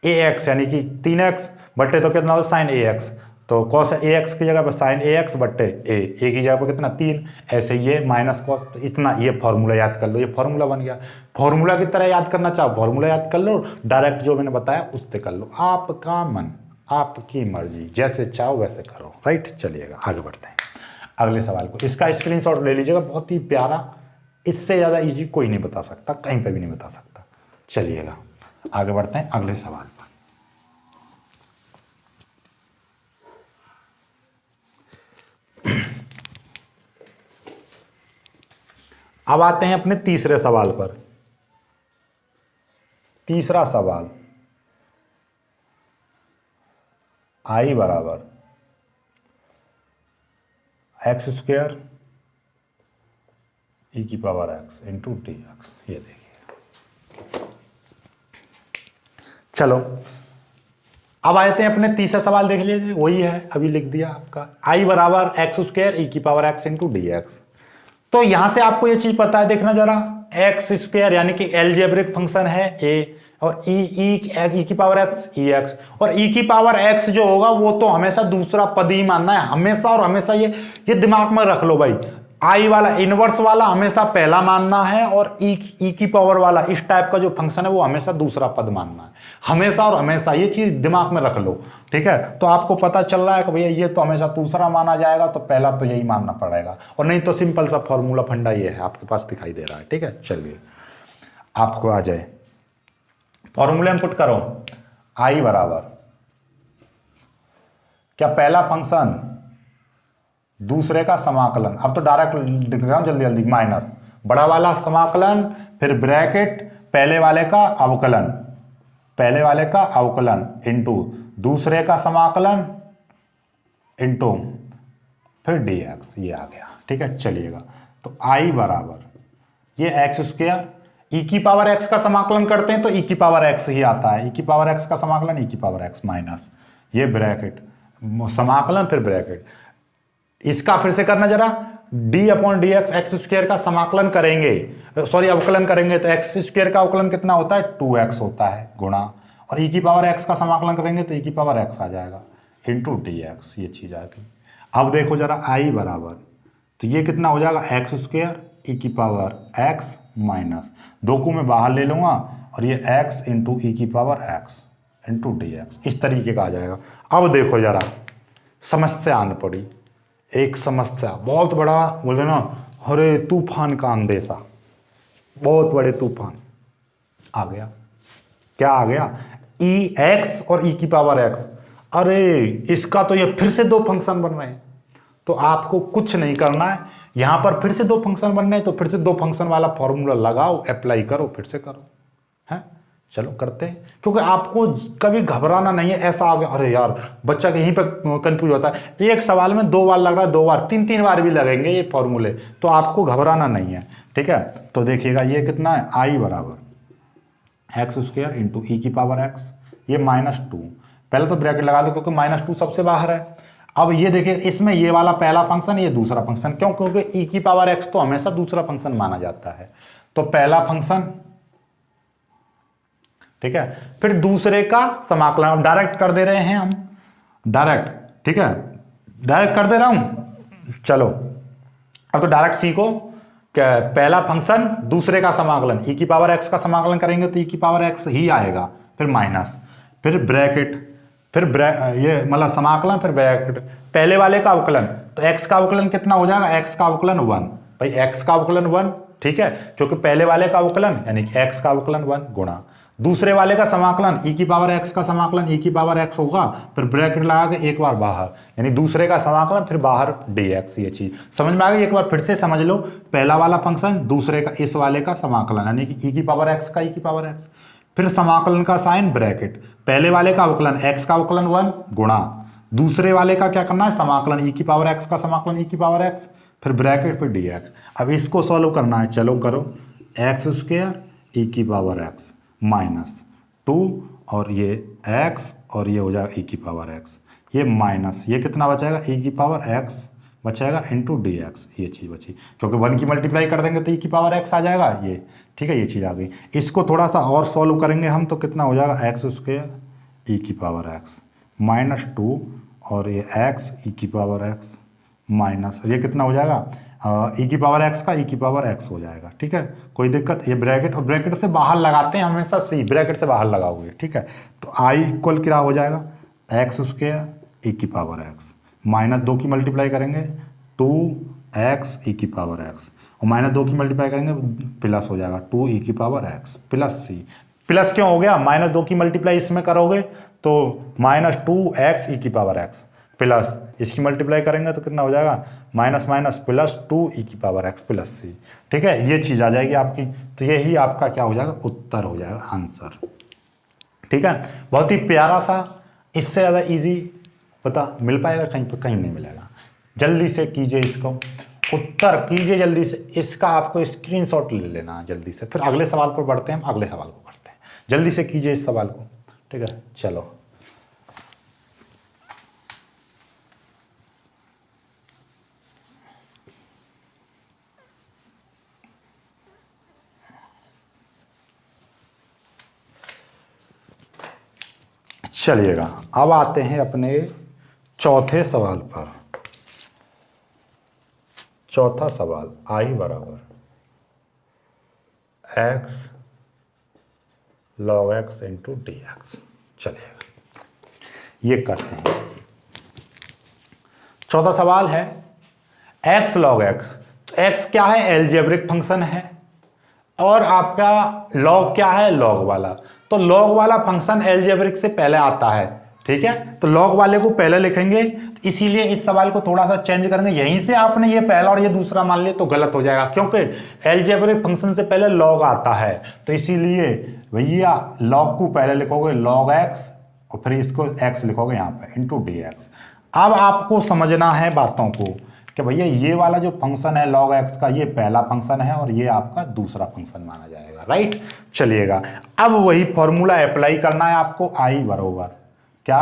ax यानी कि 3x बट्टे तो कितना होगा sin ax, तो cos ax की जगह पर sin ax बट्टे a की जगह पर कितना 3, ऐसे ये माइनस cos, तो इतना ये फॉर्मूला याद कर लो, ये फॉर्मूला बन गया। फॉर्मूला की तरह याद करना चाहो फॉर्मूला याद कर लो, डायरेक्ट जो मैंने बताया उससे कर लो, आपका मन आपकी मर्जी, जैसे चाहो वैसे करो, राइट। चलिएगा आगे बढ़ते हैं अगले सवाल को, इसका स्क्रीनशॉट ले लीजिएगा, बहुत ही प्यारा, इससे ज़्यादा इजी कोई नहीं बता सकता, कहीं पे भी नहीं बता सकता। चलिएगा आगे बढ़ते हैं अगले सवाल पर। अब आते हैं अपने तीसरे सवाल पर। तीसरा सवाल, आई बराबर एक्स स्क्वायर ई की power x into d x, ये देखिए। चलो अब आते हैं अपने तीसरा सवाल, देख लीजिए वही है, अभी लिख दिया आपका, आई बराबर एक्स स्क्वायर ई की power x into d x. तो यहां से आपको ये चीज पता है, देखना जरा, एक्स स्क्वायर यानी कि एलजेब्रिक फंक्शन है ए, और ई की पावर एक्स ई एक्स, और ई की पावर एक्स जो होगा वो तो हमेशा दूसरा पद ही मानना है हमेशा, और हमेशा ये दिमाग में रख लो भाई, आई वाला इनवर्स वाला हमेशा पहला मानना है, और ई की पावर वाला इस टाइप का जो फंक्शन है वो हमेशा दूसरा पद मानना है, हमेशा और हमेशा, ये चीज दिमाग में रख लो। ठीक है, तो आपको पता चल रहा है कि भैया ये तो हमेशा दूसरा माना जाएगा, तो पहला तो यही मानना पड़ेगा, और नहीं तो सिंपल सा फॉर्मूला फंडा ये है आपके पास दिखाई दे रहा है। ठीक है, चलिए आपको आ जाए फॉर्मूले में पुट करो, आई बराबर क्या, पहला फंक्शन दूसरे का समाकलन, अब तो डायरेक्ट लिख रहा हूं जल्दी जल्दी, माइनस बड़ा वाला समाकलन, फिर ब्रैकेट पहले वाले का अवकलन, पहले वाले का अवकलन इंटू दूसरे का समाकलन इंटू फिर dx, ये आ गया। ठीक है, चलिएगा तो आई बराबर ये एक्स स्क्वायर, ई की पावर एक्स का समाकलन करते हैं तो ई की पावर एक्स ही आता है, ई की पावर एक्स का समाकलन ई की पावर एक्स माइनस ये ब्रैकेट समाकलन फिर ब्रैकेट, इसका फिर से करना जरा, D upon D x x square का समाकलन करेंगे, सॉरी अवकलन करेंगे तो एक्स स्क्वायर का अवकलन कितना होता है 2x होता है गुणा, और ई की पावर एक्स का समाकलन करेंगे तो ई की पावर एक्स आ जाएगा इंटू डी एक्स, ये चीज आ गई। अब देखो जरा आई बराबर, तो ये कितना हो जाएगा एक्स स्क्वायर ई की पावर एक्स माइनस, दो को मैं बाहर ले लूंगा और ये एक्स इंटू ई की power x into d x, इस तरीके का आ जाएगा। अब देखो जरा समस्या आने पड़ी, एक समस्या बहुत बड़ा बोले ना, अरे तूफान का अंदेशा, बहुत बड़े तूफान आ गया। क्या आ गया, ई एक्स और ई की पावर एक्स, अरे इसका तो ये फिर से दो फंक्शन बन रहे हैं, तो आपको कुछ नहीं करना है, यहां पर फिर से दो फंक्शन बन रहे हैं तो फिर से दो फंक्शन वाला फॉर्मूला लगाओ, अप्लाई करो, फिर से करो। है, चलो करते हैं, क्योंकि आपको कभी घबराना नहीं है। ऐसा आ गया अरे यार बच्चा कहीं पर कंफ्यूज होता है, एक सवाल में दो बार लग रहा है, दो बार तीन तीन बार भी लगेंगे ये फॉर्मूले, तो आपको घबराना नहीं है। ठीक है, तो देखिएगा ये कितना है, आई बराबर एक्स स्क्वायर इंटू ई की पावर एक्स, ये -2, पहले तो ब्रैकेट लगा दो क्योंकि -2 सबसे बाहर है। अब ये देखिए इसमें ये वाला पहला फंक्शन, ये दूसरा फंक्शन, क्यों, क्योंकि ई की पावर एक्स तो हमेशा दूसरा फंक्शन माना जाता है, तो पहला फंक्शन, ठीक है, फिर दूसरे का समाकलन डायरेक्ट कर दे रहे हैं हम, डायरेक्ट, ठीक है, डायरेक्ट कर दे रहा हूं। चलो अब तो डायरेक्ट सीखो, क्या पहला फंक्शन दूसरे का समाकलन, ई की पावर एक्स का समाकलन करेंगे तो ई की पावर एक्स ही आएगा, फिर माइनस, फिर ब्रैकेट, फिर ये मतलब समाकलन, फिर ब्रैकेट पहले वाले का अवकलन, तो एक्स का अवकलन कितना हो जाएगा, एक्स का अवकलन 1, भाई एक्स का अवकलन 1, ठीक है, क्योंकि पहले वाले का अवकलन यानी कि एक्स का अवकलन 1 गुणा दूसरे वाले का समाकलन, ई की पावर एक्स का समाकलन ई की पावर एक्स होगा, फिर ब्रैकेट लगा के एक बार बाहर, यानी दूसरे का समाकलन फिर बाहर dx, ये चीज समझ में आ गई। एक बार फिर से समझ लो, पहला वाला फंक्शन दूसरे का इस वाले का समाकलन यानी कि ई की पावर एक्स का ई की पावर एक्स, फिर समाकलन का साइन ब्रैकेट, पहले वाले का अवकलन एक्स का अवकलन 1 गुणा दूसरे वाले का क्या करना है समाकलन, ई की पावर एक्स का समाकलन ई की पावर एक्स, फिर ब्रैकेट फिर dx। अब इसको सॉल्व करना है, चलो करो, एक्स स्क्वायर ई की पावर एक्स -2 और ये x और ये हो जाएगा e की पावर x, ये माइनस, ये कितना बचाएगा e की पावर x बचाएगा इंटू dx, ये चीज़ बची, क्योंकि 1 की मल्टीप्लाई कर देंगे तो e की पावर x आ जाएगा ये, ठीक है, ये चीज़ आ गई। इसको थोड़ा सा और सॉल्व करेंगे हम तो कितना हो जाएगा एक्स स्क्वायर e की पावर x -2 और ये x e की पावर x माइनस, ये कितना हो जाएगा ई की पावर एक्स का ई की पावर एक्स हो जाएगा। ठीक है, कोई दिक्कत, ये ब्रैकेट और ब्रैकेट से बाहर लगाते हैं हमेशा, सी ब्रैकेट से बाहर लगाओगे। ठीक है, तो आई इक्वल क्या हो जाएगा एक्स स्क्वायर ई की पावर एक्स -2 की मल्टीप्लाई करेंगे 2x ई की पावर एक्स और -2 की मल्टीप्लाई करेंगे प्लस हो जाएगा 2 ई की पावर एक्स प्लस सी। प्लस क्यों हो गया, -2 की मल्टीप्लाई इसमें करोगे तो -2x ई की पावर एक्स प्लस इसकी मल्टीप्लाई करेंगे तो कितना हो जाएगा माइनस माइनस प्लस 2 ई की पावर एक्स प्लस सी। ठीक है, ये चीज़ आ जाएगी आपकी, तो यही आपका क्या हो जाएगा उत्तर हो जाएगा आंसर। ठीक है, बहुत ही प्यारा सा, इससे ज़्यादा इजी पता मिल पाएगा कहीं पर, कहीं नहीं मिलेगा। जल्दी से कीजिए इसको, उत्तर कीजिए जल्दी से, इसका आपको स्क्रीनशॉट ले लेना है जल्दी से, फिर अगले सवाल पर बढ़ते हैं, हम अगले सवाल को करते हैं। जल्दी से कीजिए इस सवाल को। ठीक है, चलो चलिएगा अब आते हैं अपने चौथे सवाल पर। चौथा सवाल आई बराबर x log x into d x. चलिएगा ये करते हैं। चौथा सवाल है एक्स लॉग एक्स। तो एक्स क्या है, एल्जेब्रिक फंक्शन है, और आपका लॉग क्या है, लॉग वाला। तो लॉग वाला फंक्शन एल्जेब्रिक से पहले आता है, ठीक है। तो लॉग वाले को पहले लिखेंगे, तो इसीलिए इस सवाल को थोड़ा सा चेंज करेंगे। यहीं से आपने ये पहला और ये दूसरा मान लिया तो गलत हो जाएगा, क्योंकि एल्जेब्रिक फंक्शन से पहले लॉग आता है। तो इसीलिए भैया लॉग को पहले लिखोगे लॉग एक्स, और फिर इसको एक्स लिखोगे यहाँ पे इंटू डी एक्स। अब आपको समझना है बातों को कि भैया ये वाला जो फंक्शन है लॉग एक्स का, ये पहला फंक्शन है और ये आपका दूसरा फंक्शन माना जाएगा, राइट। चलिएगा अब वही फॉर्मूला अप्लाई करना है आपको। आई बराबर क्या,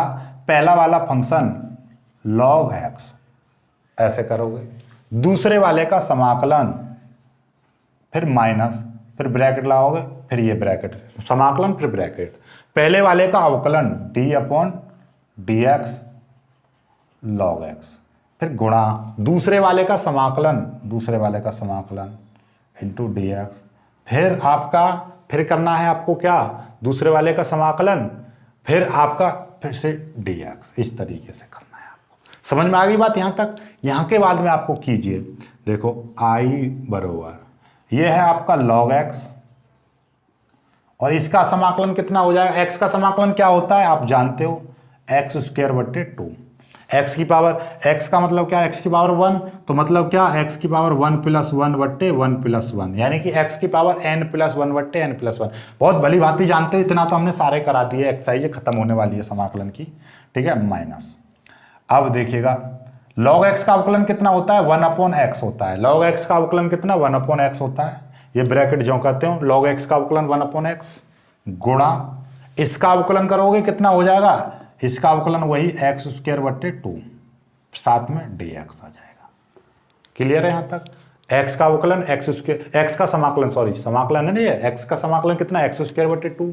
पहला वाला फंक्शन लॉग एक्स ऐसे करोगे, दूसरे वाले का समाकलन, फिर माइनस, फिर ब्रैकेट लगाओगे, फिर ये ब्रैकेट समाकलन, फिर ब्रैकेट, पहले वाले का अवकलन D upon D x log x, फिर गुणा दूसरे वाले का समाकलन, दूसरे वाले का समाकलन इंटू डी एक्स, फिर आपका फिर करना है आपको क्या, दूसरे वाले का समाकलन, फिर आपका फिर से डी एक्स। इस तरीके से करना है आपको। समझ में आ गई बात यहाँ तक। यहाँ के बाद में आपको कीजिए, देखो आई बराबर ये है आपका लॉग एक्स, और इसका समाकलन कितना हो जाएगा, एक्स का समाकलन क्या होता है आप जानते हो, एक्स स्क्वायर बट्टे 2। एक्स की पावर, एक्स का मतलब क्या है, एक्स की पावर 1, तो मतलब क्या, एक्स की पावर 1 + 1 बट्टे 1 + 1, यानी कि एक्स की पावर n + 1 बट्टे n + 1। बहुत भली भांति जानते हो, इतना तो हमने सारे करा दिए, एक्सरसाइज खत्म होने वाली है समाकलन की, ठीक है। माइनस, अब देखिएगा लॉग एक्स का अवकलन कितना होता है, 1/x होता है। लॉग एक्स का अवकलन कितना, 1/x होता है। ये ब्रैकेट जो कहते हो, लॉग एक्स का अवकलन 1/x गुणा इसका अवकलन करोगे कितना हो जाएगा, इसका अवकलन वही एक्स स्क्वायर बट्टे 2, साथ में डी एक्स आ जाएगा। क्लियर है यहाँ तक। एक्स का अवकलन एक्स स्क्वायर, एक्स का समाकलन, सॉरी समाकलन है नहीं है, एक्स का समाकलन कितना, एक्स स्क्वायर बट्टे 2,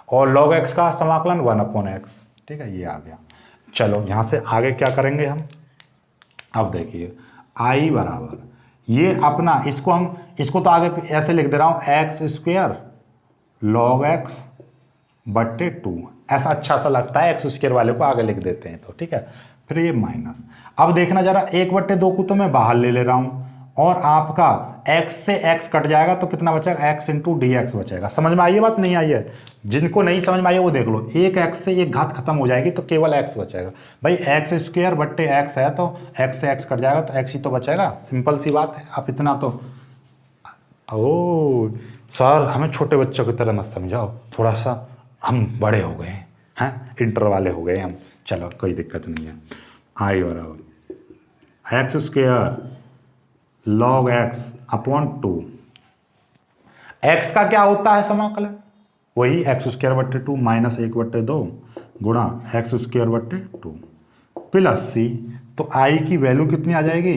और लॉग एक्स का समाकलन 1/x, ठीक है। ये आ गया। चलो यहाँ से आगे क्या करेंगे हम, अब देखिए आई बराबर ये अपना, इसको तो आगे ऐसे लिख दे रहा हूँ, एक्स स्क्वायर लॉग एक्स बट्टे 2, ऐसा अच्छा सा लगता है, एक्स स्क्वायर वाले को आगे लिख देते हैं तो, ठीक है। फिर ये माइनस, अब देखना जरा 1/2 को तो मैं बाहर ले ले रहा हूँ, और आपका x से x कट जाएगा तो कितना बचेगा, x इंटू डी एक्स बचेगा। समझ में आई है बात, नहीं आई है, जिनको नहीं समझ में आई है वो देख लो, एक x से एक घात खत्म हो जाएगी तो केवल x बचेगा। भाई एक्स स्क्वायर बट्टे x है तो x से x कट जाएगा तो x ही तो बचेगा, सिंपल सी बात है। आप इतना तो, ओ सर हमें छोटे बच्चों की तरह मत समझाओ, थोड़ा सा हम बड़े हो गए हैं, इंटर वाले हो गए हम। चलो कोई दिक्कत नहीं है। आई बराबर x square log x upon 2, x का क्या होता है समाकलन, वही एक्स स्क्वायर बट्टे 2 माइनस 1/2 गुणा एक्स स्क्वायर बट्टे 2 प्लस सी। तो आई की वैल्यू कितनी आ जाएगी,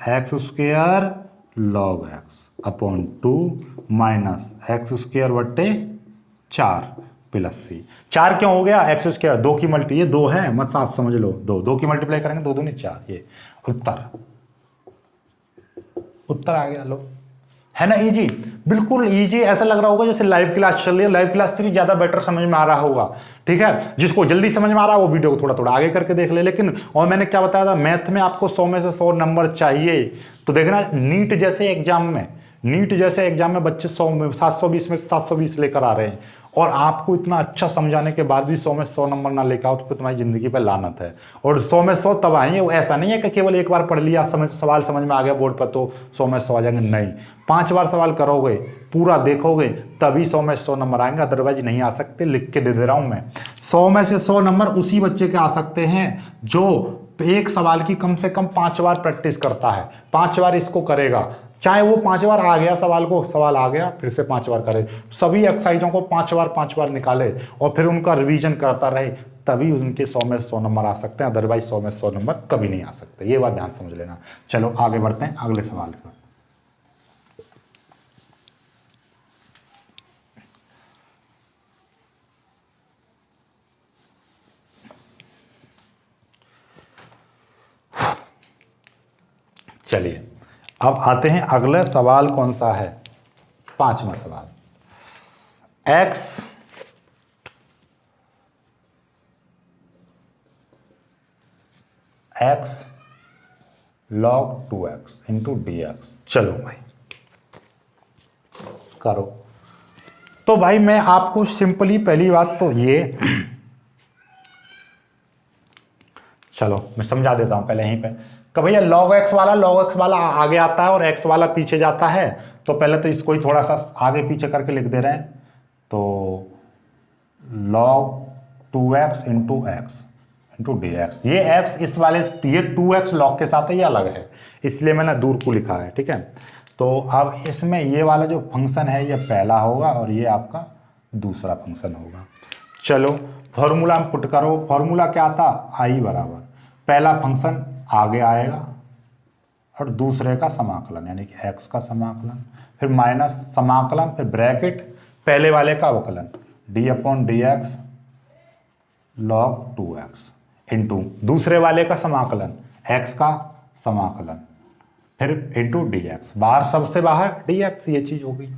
x square log x upon 2 minus x square बट्टे 4 प्लस सी। 4 क्यों हो गया, एक्स स्क्वायर 2 की मल्टी, ये 2 है मत साथ समझ लो, 2 की मल्टीप्लाई करेंगे 2 दूनी 4, ये उत्तर आ गया। लो है ना इजी, बिल्कुल इजी। ऐसा लग रहा होगा जैसे लाइव क्लास चल रही है, लाइव क्लास से भी ज्यादा बेटर समझ में आ रहा होगा, ठीक है। जिसको जल्दी समझ में आ रहा है वो वीडियो को थोड़ा थोड़ा आगे करके देख ले। लेकिन और मैंने क्या बताया था, मैथ में आपको 100 में से 100 नंबर चाहिए, तो देखना नीट जैसे एग्जाम में बच्चे 100 में 720 में 720 लेकर आ रहे हैं, और आपको इतना अच्छा समझाने के बाद भी 100 में 100 नंबर ना लेकर आओ तो फिर तुम्हारी जिंदगी पे लानत है। और 100 में 100 तब आएंगे, वो ऐसा नहीं है कि केवल एक बार पढ़ लिया सवाल समझ में आ गया बोर्ड पर तो 100 में 100 आ जाएंगे, नहीं, 5 बार सवाल करोगे, पूरा देखोगे, तभी 100 में 100 नंबर आएंगे, अदरवाइज नहीं आ सकते। लिख के दे रहा हूं मैं, 100 में से 100 नंबर उसी बच्चे के आ सकते हैं जो एक सवाल की कम से कम 5 बार प्रैक्टिस करता है, 5 बार इसको करेगा, चाहे वो 5 बार आ गया सवाल आ गया फिर से 5 बार करे, सभी एक्सरसाइजों को 5 बार निकाले और फिर उनका रिवीजन करता रहे, तभी उनके 100 में 100 नंबर आ सकते हैं, अदरवाइज 100 में 100 नंबर कभी नहीं आ सकते। ये बात ध्यान समझ लेना। चलो आगे बढ़ते हैं अगले सवाल पर। चलिए अब आते हैं अगला सवाल कौन सा है, 5वां सवाल। x log 2x into dx। चलो भाई करो। तो भाई मैं आपको सिंपली पहली बात तो ये चलो मैं समझा देता हूं पहले यहीं पे कि भैया log x वाला आगे आता है और x वाला पीछे जाता है। तो पहले तो इसको ही थोड़ा सा आगे पीछे करके लिख दे रहे हैं। तो log 2x into x into d x. ये x इस वाले ये 2x log के साथ है, ये अलग है, इसलिए मैंने दूर को लिखा है, ठीक है। तो अब इसमें ये वाला जो फंक्शन है ये पहला होगा और ये आपका दूसरा फंक्शन होगा। चलो फॉर्मूला में पुट करो। फॉर्मूला क्या था, i बराबर पहला फंक्शन आगे आएगा और दूसरे का समाकलन यानी कि x का समाकलन, फिर माइनस समाकलन, फिर ब्रैकेट पहले वाले का अवकलन d upon D x log 2x into दूसरे वाले का समाकलन x का समाकलन, फिर इंटू डी एक्स, बाहर सबसे बाहर डी एक्स, ये चीज होगी।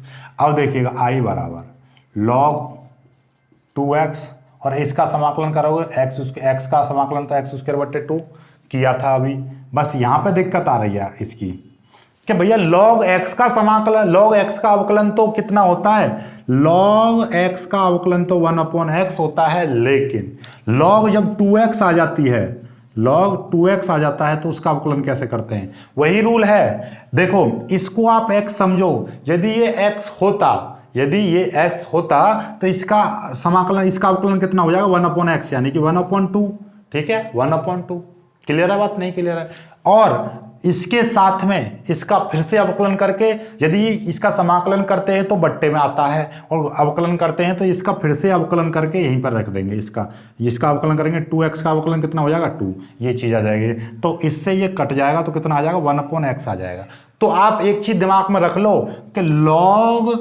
अब देखिएगा i बराबर log 2x और इसका समाकलन करोगे x का समाकलन तो x स्क्वायर बटे 2 किया था अभी। बस यहाँ पे दिक्कत आ रही है इसकी कि भैया log x का समाकलन, log x का अवकलन तो कितना होता है, log x का अवकलन तो 1/x होता है, लेकिन log जब 2x आ जाती है, log 2x आ जाता है तो उसका अवकलन कैसे करते हैं, वही रूल है। देखो इसको आप x समझो, यदि ये x होता तो इसका समाकलन, इसका अवकलन कितना हो जाएगा 1/x यानी कि 1/2, ठीक है 1/2। क्लियर है बात, नहीं क्लियर है। और इसके साथ में इसका फिर से अवकलन करके, यदि इसका समाकलन करते हैं तो बट्टे में आता है और अवकलन करते हैं तो इसका फिर से अवकलन करके यहीं पर रख देंगे। इसका अवकलन करेंगे 2x का अवकलन कितना हो जाएगा 2, ये चीज़ आ जाएगी। तो इससे ये कट जाएगा तो कितना आ जाएगा 1/x आ जाएगा। तो आप एक चीज़ दिमाग में रख लो कि log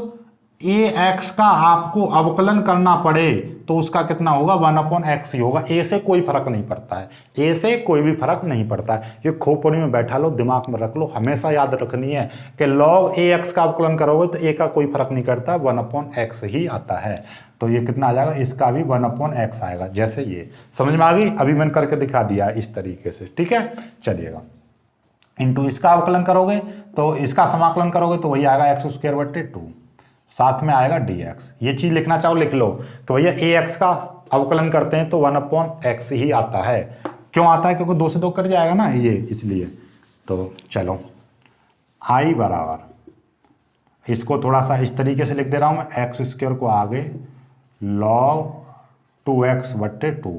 ax का आपको अवकलन करना पड़े तो उसका कितना होगा 1/x ही होगा। ए से कोई फर्क नहीं पड़ता है, ए से कोई भी फर्क नहीं पड़ता है। ये खोपड़ी में बैठा लो, दिमाग में रख लो, हमेशा याद रखनी है कि log ax का अवकलन करोगे तो ए का कोई फर्क नहीं करता, 1/x ही आता है। तो ये कितना आ जाएगा, इसका भी 1/x आएगा। जैसे ये समझ में आ गई, अभी मैंने करके दिखा दिया इस तरीके से, ठीक है। चलिएगा इंटू इसका अवकलन करोगे तो इसका समाकलन करोगे तो वही आएगा x स्क्वायर बटे 2, साथ में आएगा dx। ये चीज लिखना चाहो लिख लो कि भैया ax का अवकलन करते हैं तो 1/x ही आता है। क्यों आता है, क्योंकि 2 से 2 कट जाएगा ना ये, इसलिए। तो चलो i बराबर इसको थोड़ा सा इस तरीके से लिख दे रहा हूं मैं, x स्क्वायर को आगे log 2x बटे 2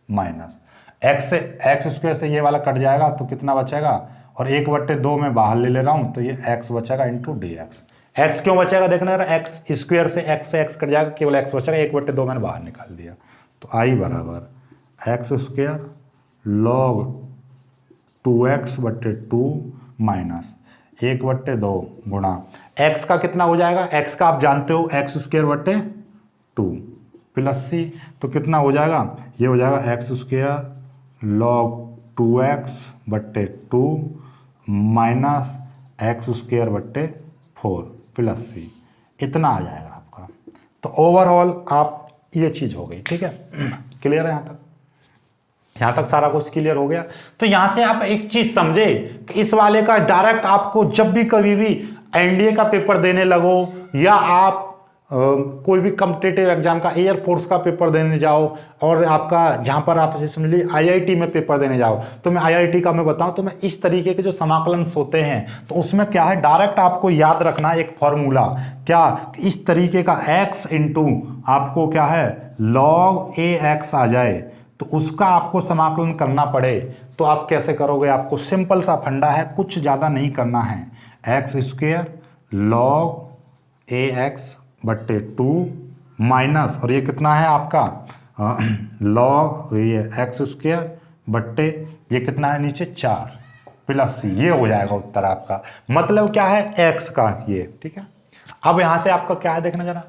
माइनस x स्क्वायर से ये वाला कट जाएगा तो कितना बचेगा, और 1/2 में बाहर ले रहा हूं तो ये x बचेगा इंटू dx। x क्यों बचेगा देखना जरा, x स्क्वायर से x कट जाएगा, केवल x बचेगा, 1/2 मैंने बाहर निकाल दिया। तो i बराबर x स्क्वायर log 2x बटे 2 माइनस 1/2 गुणा x का कितना हो जाएगा, x का आप जानते हो x स्क्वायर बटे 2 प्लस c, तो कितना हो जाएगा, ये हो जाएगा x स्क्वायर log 2x बटे 2 माइनस x स्क्वायर बटे 4 प्लस c, इतना आ जाएगा आपका। तो ओवरऑल आप ये चीज़ हो गई, ठीक है। क्लियर है यहाँ तक सारा कुछ क्लियर हो गया। तो यहाँ से आप एक चीज़ समझे कि इस वाले का डायरेक्ट आपको जब भी कभी भी एनडीए का पेपर देने लगो या आप कोई भी कॉम्पिटिटिव एग्जाम का एयरफोर्स का पेपर देने जाओ और आपका जहाँ पर आप जैसे समझ लीजिए आईआईटी में पेपर देने जाओ, तो मैं आईआईटी का मैं बताऊँ तो मैं इस तरीके के जो समाकलन होते हैं तो उसमें क्या है, डायरेक्ट आपको याद रखना एक फॉर्मूला, क्या इस तरीके का x इंटू आपको क्या है log ax आ जाए तो उसका आपको समाकलन करना पड़े तो आप कैसे करोगे। आपको सिंपल सा फंडा है, कुछ ज़्यादा नहीं करना है, x स्क्वायर log ax बट्टे 2 माइनस, और ये कितना है आपका log ये x स्क्वायर बट्टे ये कितना है नीचे 4 प्लस c, ये हो जाएगा उत्तर आपका। मतलब क्या है x का ये, ठीक है। अब यहाँ से आपका क्या है देखना जरा,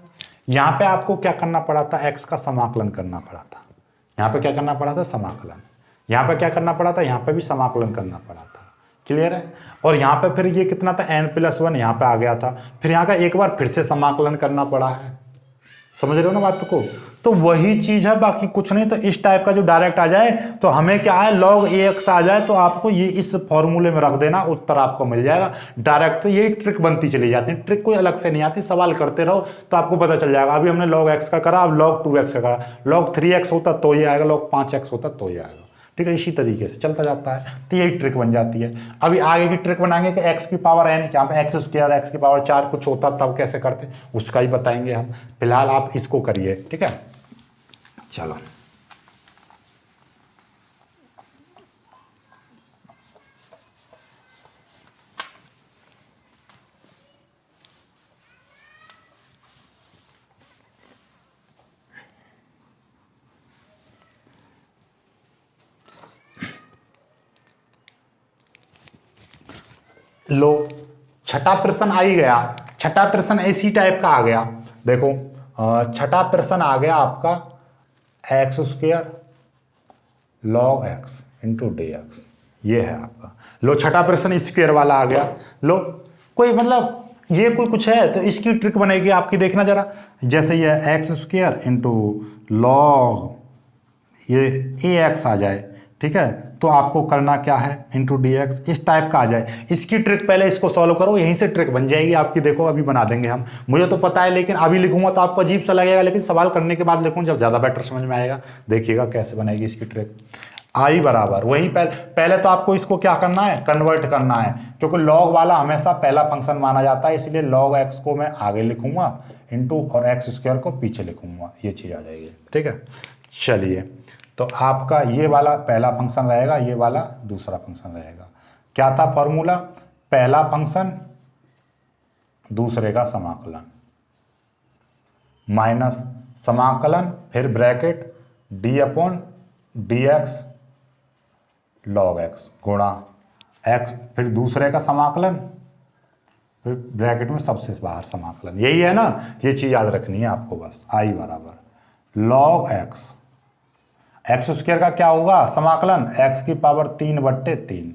यहाँ पे आपको क्या करना पड़ा था, x का समाकलन करना पड़ा था। यहाँ पे क्या करना पड़ा था, समाकलन। यहाँ पे क्या करना पड़ा था, यहाँ पे भी समाकलन करना पड़ा था। क्लियर है। और यहाँ पे फिर ये कितना था n+1 यहाँ पे आ गया था, फिर यहाँ का एक बार फिर से समाकलन करना पड़ा है, समझ रहे हो ना बात को। तो वही चीज है, बाकी कुछ नहीं। तो इस टाइप का जो डायरेक्ट आ जाए तो हमें क्या है log ax आ जाए तो आपको ये इस फॉर्मूले में रख देना, उत्तर आपको मिल जाएगा डायरेक्ट। तो यही ट्रिक बनती चली जाती है, ट्रिक कोई अलग से नहीं आती, सवाल करते रहो तो आपको पता चल जाएगा। अभी हमने log x का करा, अब log 2x का करा, log 3x होता तो ये आएगा, log 5x होता तो ये आएगा, ठीक है। इसी तरीके से चलता जाता है, तो यही ट्रिक बन जाती है। अभी आगे की ट्रिक बनाएंगे कि x की पावर n, यहाँ पे x स्क्वायर x की पावर 4 कुछ होता तब कैसे करते, उसका ही बताएंगे हम। फिलहाल आप इसको करिए, ठीक है। चलो लो, छठा प्रश्न आ ही गया। छठा प्रश्न इसी टाइप का आ गया। देखो छठा प्रश्न आ गया आपका x square log x into d x, ये है आपका। लो छठा प्रश्न स्क्वायर वाला आ गया। लो कोई मतलब ये कोई कुछ है तो इसकी ट्रिक बनेगी आपकी, देखना जरा। जैसे ये एक्स स्क्वायर इंटू लॉग ये ए एक्स आ जाए, ठीक है, तो आपको करना क्या है इंटू डी एक्स, इस टाइप का आ जाए। इसकी ट्रिक पहले इसको सॉल्व करो, यहीं से ट्रिक बन जाएगी आपकी। देखो अभी बना देंगे हम, मुझे तो पता है लेकिन अभी लिखूंगा तो आपको अजीब सा लगेगा, लेकिन सवाल करने के बाद लिखूँ जब ज़्यादा बेटर समझ में आएगा। देखिएगा कैसे बनेगी इसकी ट्रिक। आई बराबर वही पहले तो आपको इसको क्या करना है, कन्वर्ट करना है, क्योंकि लॉग वाला हमेशा पहला फंक्शन माना जाता है, इसलिए log x को मैं आगे लिखूंगा इंटू और एक्स स्क्वायर को पीछे लिखूंगा, ये चीज़ आ जाएगी, ठीक है। चलिए तो आपका ये वाला पहला फंक्शन रहेगा, ये वाला दूसरा फंक्शन रहेगा। क्या था फॉर्मूला, पहला फंक्शन दूसरे का समाकलन माइनस समाकलन फिर bracket D upon D x log x गुणा x फिर दूसरे का समाकलन फिर ब्रैकेट में सबसे बाहर समाकलन, यही है ना। ये चीज याद रखनी है आपको बस। आई बराबर log x स्क्वायर का क्या होगा समाकलन, x की पावर 3/3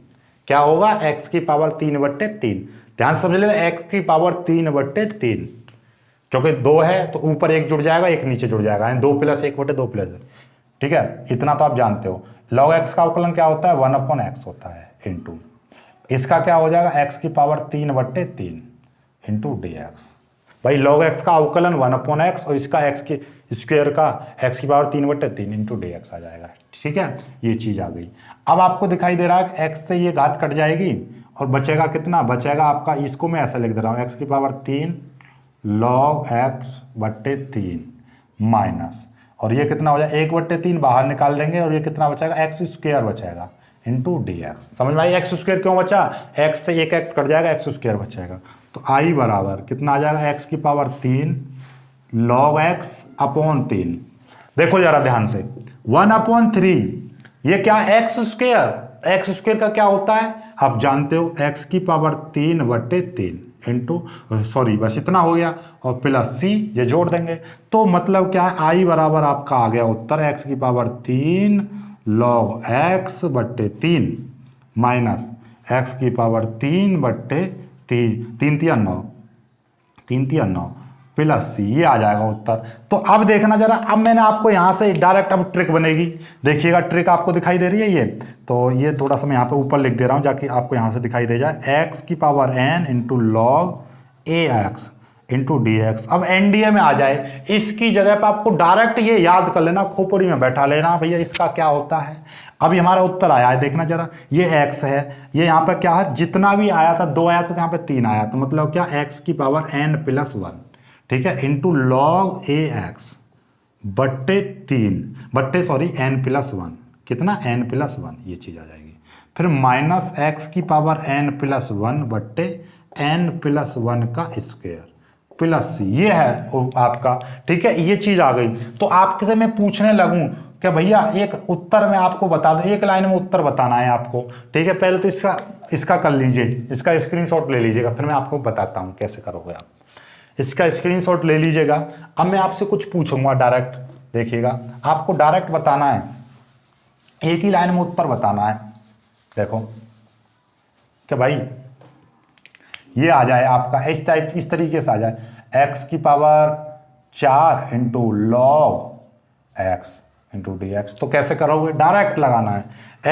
क्या होगा, x की पावर 3/3। ध्यान समझ लेना, x की पावर 3/3, क्योंकि 2 है तो ऊपर एक जुड़ जाएगा एक नीचे जुड़ जाएगा, 2 + 1/2 ठीक है, इतना तो आप जानते हो। log x का अवकलन क्या होता है, 1/x होता है इंटू इसका क्या हो जाएगा, x की पावर 3/3 इंटू डी एक्स। भाई log x का अवकलन 1/x और इसका x की स्क्वायर का x की पावर 3/3 इंटू डी एक्स आ जाएगा, ठीक है। ये चीज आ गई। अब आपको दिखाई दे रहा है कि x से ये घात कट जाएगी और बचेगा कितना, बचेगा आपका, इसको मैं ऐसा लिख दे रहा हूँ, x की पावर 3 log x/3 माइनस, और ये कितना हो जाएगा 1/3 बाहर निकाल देंगे और ये कितना बचेगा, एक्स स्क्वायर बचेगा इंटू डी एक्स। समझ में आई, एक्स स्क्वायर क्यों बचा, एक्स से एक एक्स कट जाएगा, एक्स स्क्वायर बचेगा। तो आई बराबर कितना आ जाएगा, एक्स की पावर 3 log x/3। देखो जरा ध्यान से, 1/3 ये क्या है, एक्स स्क्वायर। एक्स स्क्वायर का क्या होता है आप जानते हो, एक्स की पावर 3/3 इंटू सॉरी बस इतना हो गया और प्लस सी ये जोड़ देंगे। तो मतलब क्या है, आई बराबर आपका आ गया उत्तर एक्स की power 3 log x/3 minus x की पावर 3/3 3 × 9 प्लस सी, ये आ जाएगा उत्तर। तो अब देखना जरा, अब मैंने आपको यहाँ से डायरेक्ट अब ट्रिक बनेगी, देखिएगा ट्रिक आपको दिखाई दे रही है ये। तो ये थोड़ा सा मैं यहाँ पे ऊपर लिख दे रहा हूँ जाकि आपको यहाँ से दिखाई दे जाए, x की power n into log ax into d x. अब एनडीए में आ जाए, इसकी जगह पे आपको डायरेक्ट ये याद कर लेना, खोपड़ी में बैठा लेना भैया इसका क्या होता है। अभी हमारा उत्तर आया है, देखना जरा, ये x है, ये यहाँ पे क्या है, जितना भी आया था 2 आया था तो यहाँ पे 3 आया, तो मतलब क्या, x की पावर n+1, ठीक है, इंटू log ax बट्टे n+1, कितना n+1, ये चीज आ जाएगी। फिर माइनस x की पावर n+1 बट्टे n+1 का स्क्वायर प्लस सी, ये है आपका, ठीक है, ये चीज आ गई। तो आपसे मैं पूछने लगूं कि भैया एक उत्तर में आपको बता दो, एक लाइन में उत्तर बताना है आपको, ठीक है। पहले तो इसका कर लीजिए, इसका स्क्रीनशॉट ले लीजिएगा, फिर मैं आपको बताता हूँ कैसे करोगे आप। इसका स्क्रीनशॉट ले लीजिएगा। अब मैं आपसे कुछ पूछूंगा डायरेक्ट, देखिएगा आपको डायरेक्ट बताना है, एक ही लाइन में उत्तर बताना है। देखो कि भाई ये आ जाए आपका इस टाइप, इस तरीके से आ जाए x की power 4 into log x into d x. तो कैसे करोगे, डायरेक्ट लगाना है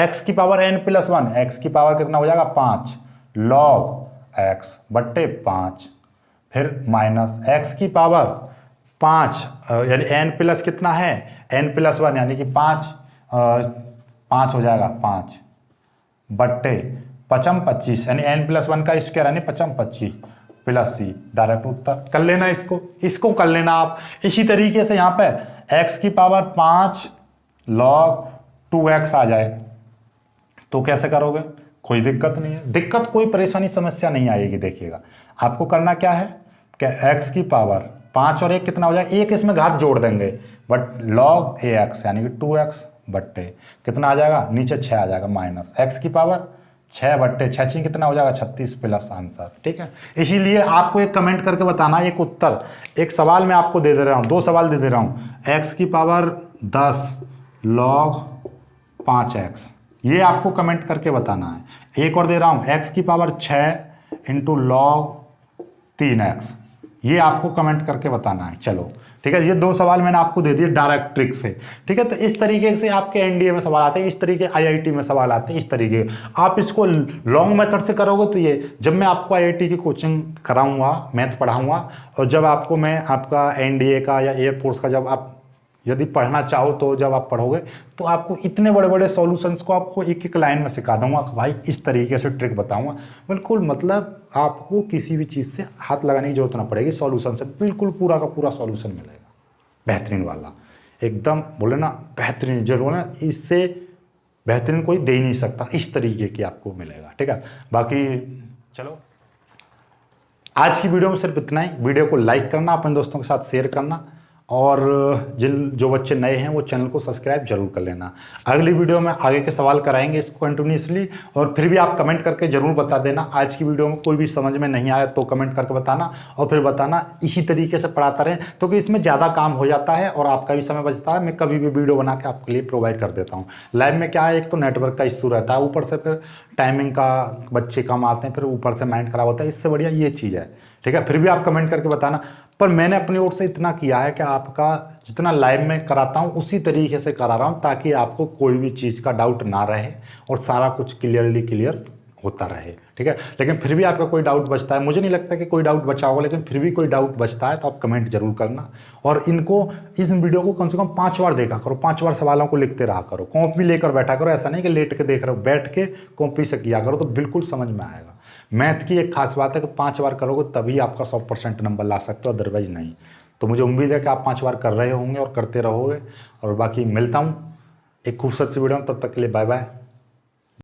x की पावर n+1, x की पावर कितना हो जाएगा 5 लॉग x बट्टे 5, फिर माइनस x की पावर 5 यानी n प्लस कितना है n+1 यानी कि 5 हो जाएगा 5 बट्टे 25 यानी n+1 का स्क्वायर यानी 25 प्लस सी, डायरेक्ट उत्तर कर लेना। इसको कर लेना आप। इसी तरीके से यहाँ पे x की पावर 5 लॉग 2x आ जाए तो कैसे करोगे, कोई दिक्कत नहीं है, दिक्कत कोई परेशानी समस्या नहीं आएगी। देखिएगा आपको करना क्या है कि x की पावर 5 और 1 कितना हो जाएगा, एक इसमें घात जोड़ देंगे बट लॉग ax यानी कि 2x बट्टे कितना आ जाएगा, नीचे 6 आ जाएगा माइनस x की पावर 6 बट्टे 6 कितना हो जाएगा 36 प्लस आंसर। ठीक है, इसीलिए आपको एक कमेंट करके बताना, एक उत्तर, एक सवाल मैं आपको दे रहा हूँ, 2 सवाल दे रहा हूँ। x की पावर 10 लॉग 5x, ये आपको कमेंट करके बताना है। एक और दे रहा हूँ x की पावर 6 इंटू लॉग 3x, ये आपको कमेंट करके बताना है। चलो ठीक है, ये 2 सवाल मैंने आपको दे दिए डायरेक्ट ट्रिक से। ठीक है, तो इस तरीके से आपके एनडीए में सवाल आते हैं, इस तरीके आईआईटी में सवाल आते हैं, इस तरीके आप इसको लॉन्ग मेथड से करोगे तो ये जब मैं आपको आईआईटी की कोचिंग कराऊंगा, मैथ पढ़ाऊंगा, और जब आपको मैं आपका एनडीए का या एयरफोर्स का जब आप यदि पढ़ना चाहो तो जब आप पढ़ोगे तो आपको इतने बड़े बड़े सॉल्यूशंस को आपको एक एक लाइन में सिखा दूंगा भाई, इस तरीके से ट्रिक बताऊंगा। बिल्कुल मतलब आपको किसी भी चीज़ से हाथ लगाने की जरूरत ना पड़ेगी, सॉल्यूशन से बिल्कुल पूरा का पूरा सॉल्यूशन मिलेगा, बेहतरीन वाला, एकदम बोले ना बेहतरीन, जरूर ना, इससे बेहतरीन कोई दे ही नहीं सकता, इस तरीके की आपको मिलेगा। ठीक है, बाकी चलो आज की वीडियो में सिर्फ इतना ही। वीडियो को लाइक करना, अपने दोस्तों के साथ शेयर करना, और जो बच्चे नए हैं वो चैनल को सब्सक्राइब जरूर कर लेना। अगली वीडियो में आगे के सवाल कराएंगे इसको कंटिन्यूसली, और फिर भी आप कमेंट करके जरूर बता देना। आज की वीडियो में कोई भी समझ में नहीं आया तो कमेंट करके बताना, और फिर बताना इसी तरीके से पढ़ाता रहे, तो कि इसमें ज़्यादा काम हो जाता है और आपका भी समय बचता है। मैं कभी भी वीडियो बना के आपके लिए प्रोवाइड कर देता हूँ। लाइव में क्या है, एक तो नेटवर्क का इशू रहता है, ऊपर से फिर टाइमिंग का बच्चे कम आते हैं, फिर ऊपर से माइंड खराब होता है, इससे बढ़िया ये चीज़ है। ठीक है, फिर भी आप कमेंट करके बताना। पर मैंने अपनी ओर से इतना किया है कि आपका जितना लाइव में कराता हूँ उसी तरीके से करा रहा हूँ, ताकि आपको कोई भी चीज़ का डाउट ना रहे और सारा कुछ क्लियर होता रहे। ठीक है, लेकिन फिर भी आपका कोई डाउट बचता है, मुझे नहीं लगता कि कोई डाउट बचा होगा, लेकिन फिर भी कोई डाउट बचता है तो आप कमेंट जरूर करना। और इस वीडियो को कम से कम 5 बार देखा करो, 5 बार सवालों को लिखते रहा करो, कॉपी लेकर बैठा करो, ऐसा नहीं कि लेट के देख रहे हो, बैठ के कॉपी से किया करो तो बिल्कुल समझ में आएगा। मैथ की एक खास बात है कि 5 बार करोगे तभी आपका 100% नंबर ला सकते हो, अदरवाइज नहीं। तो मुझे उम्मीद है कि आप 5 बार कर रहे होंगे और करते रहोगे। और बाकी मिलता हूँ एक खूबसूरत सी वीडियो में, तब तक के लिए बाय बाय।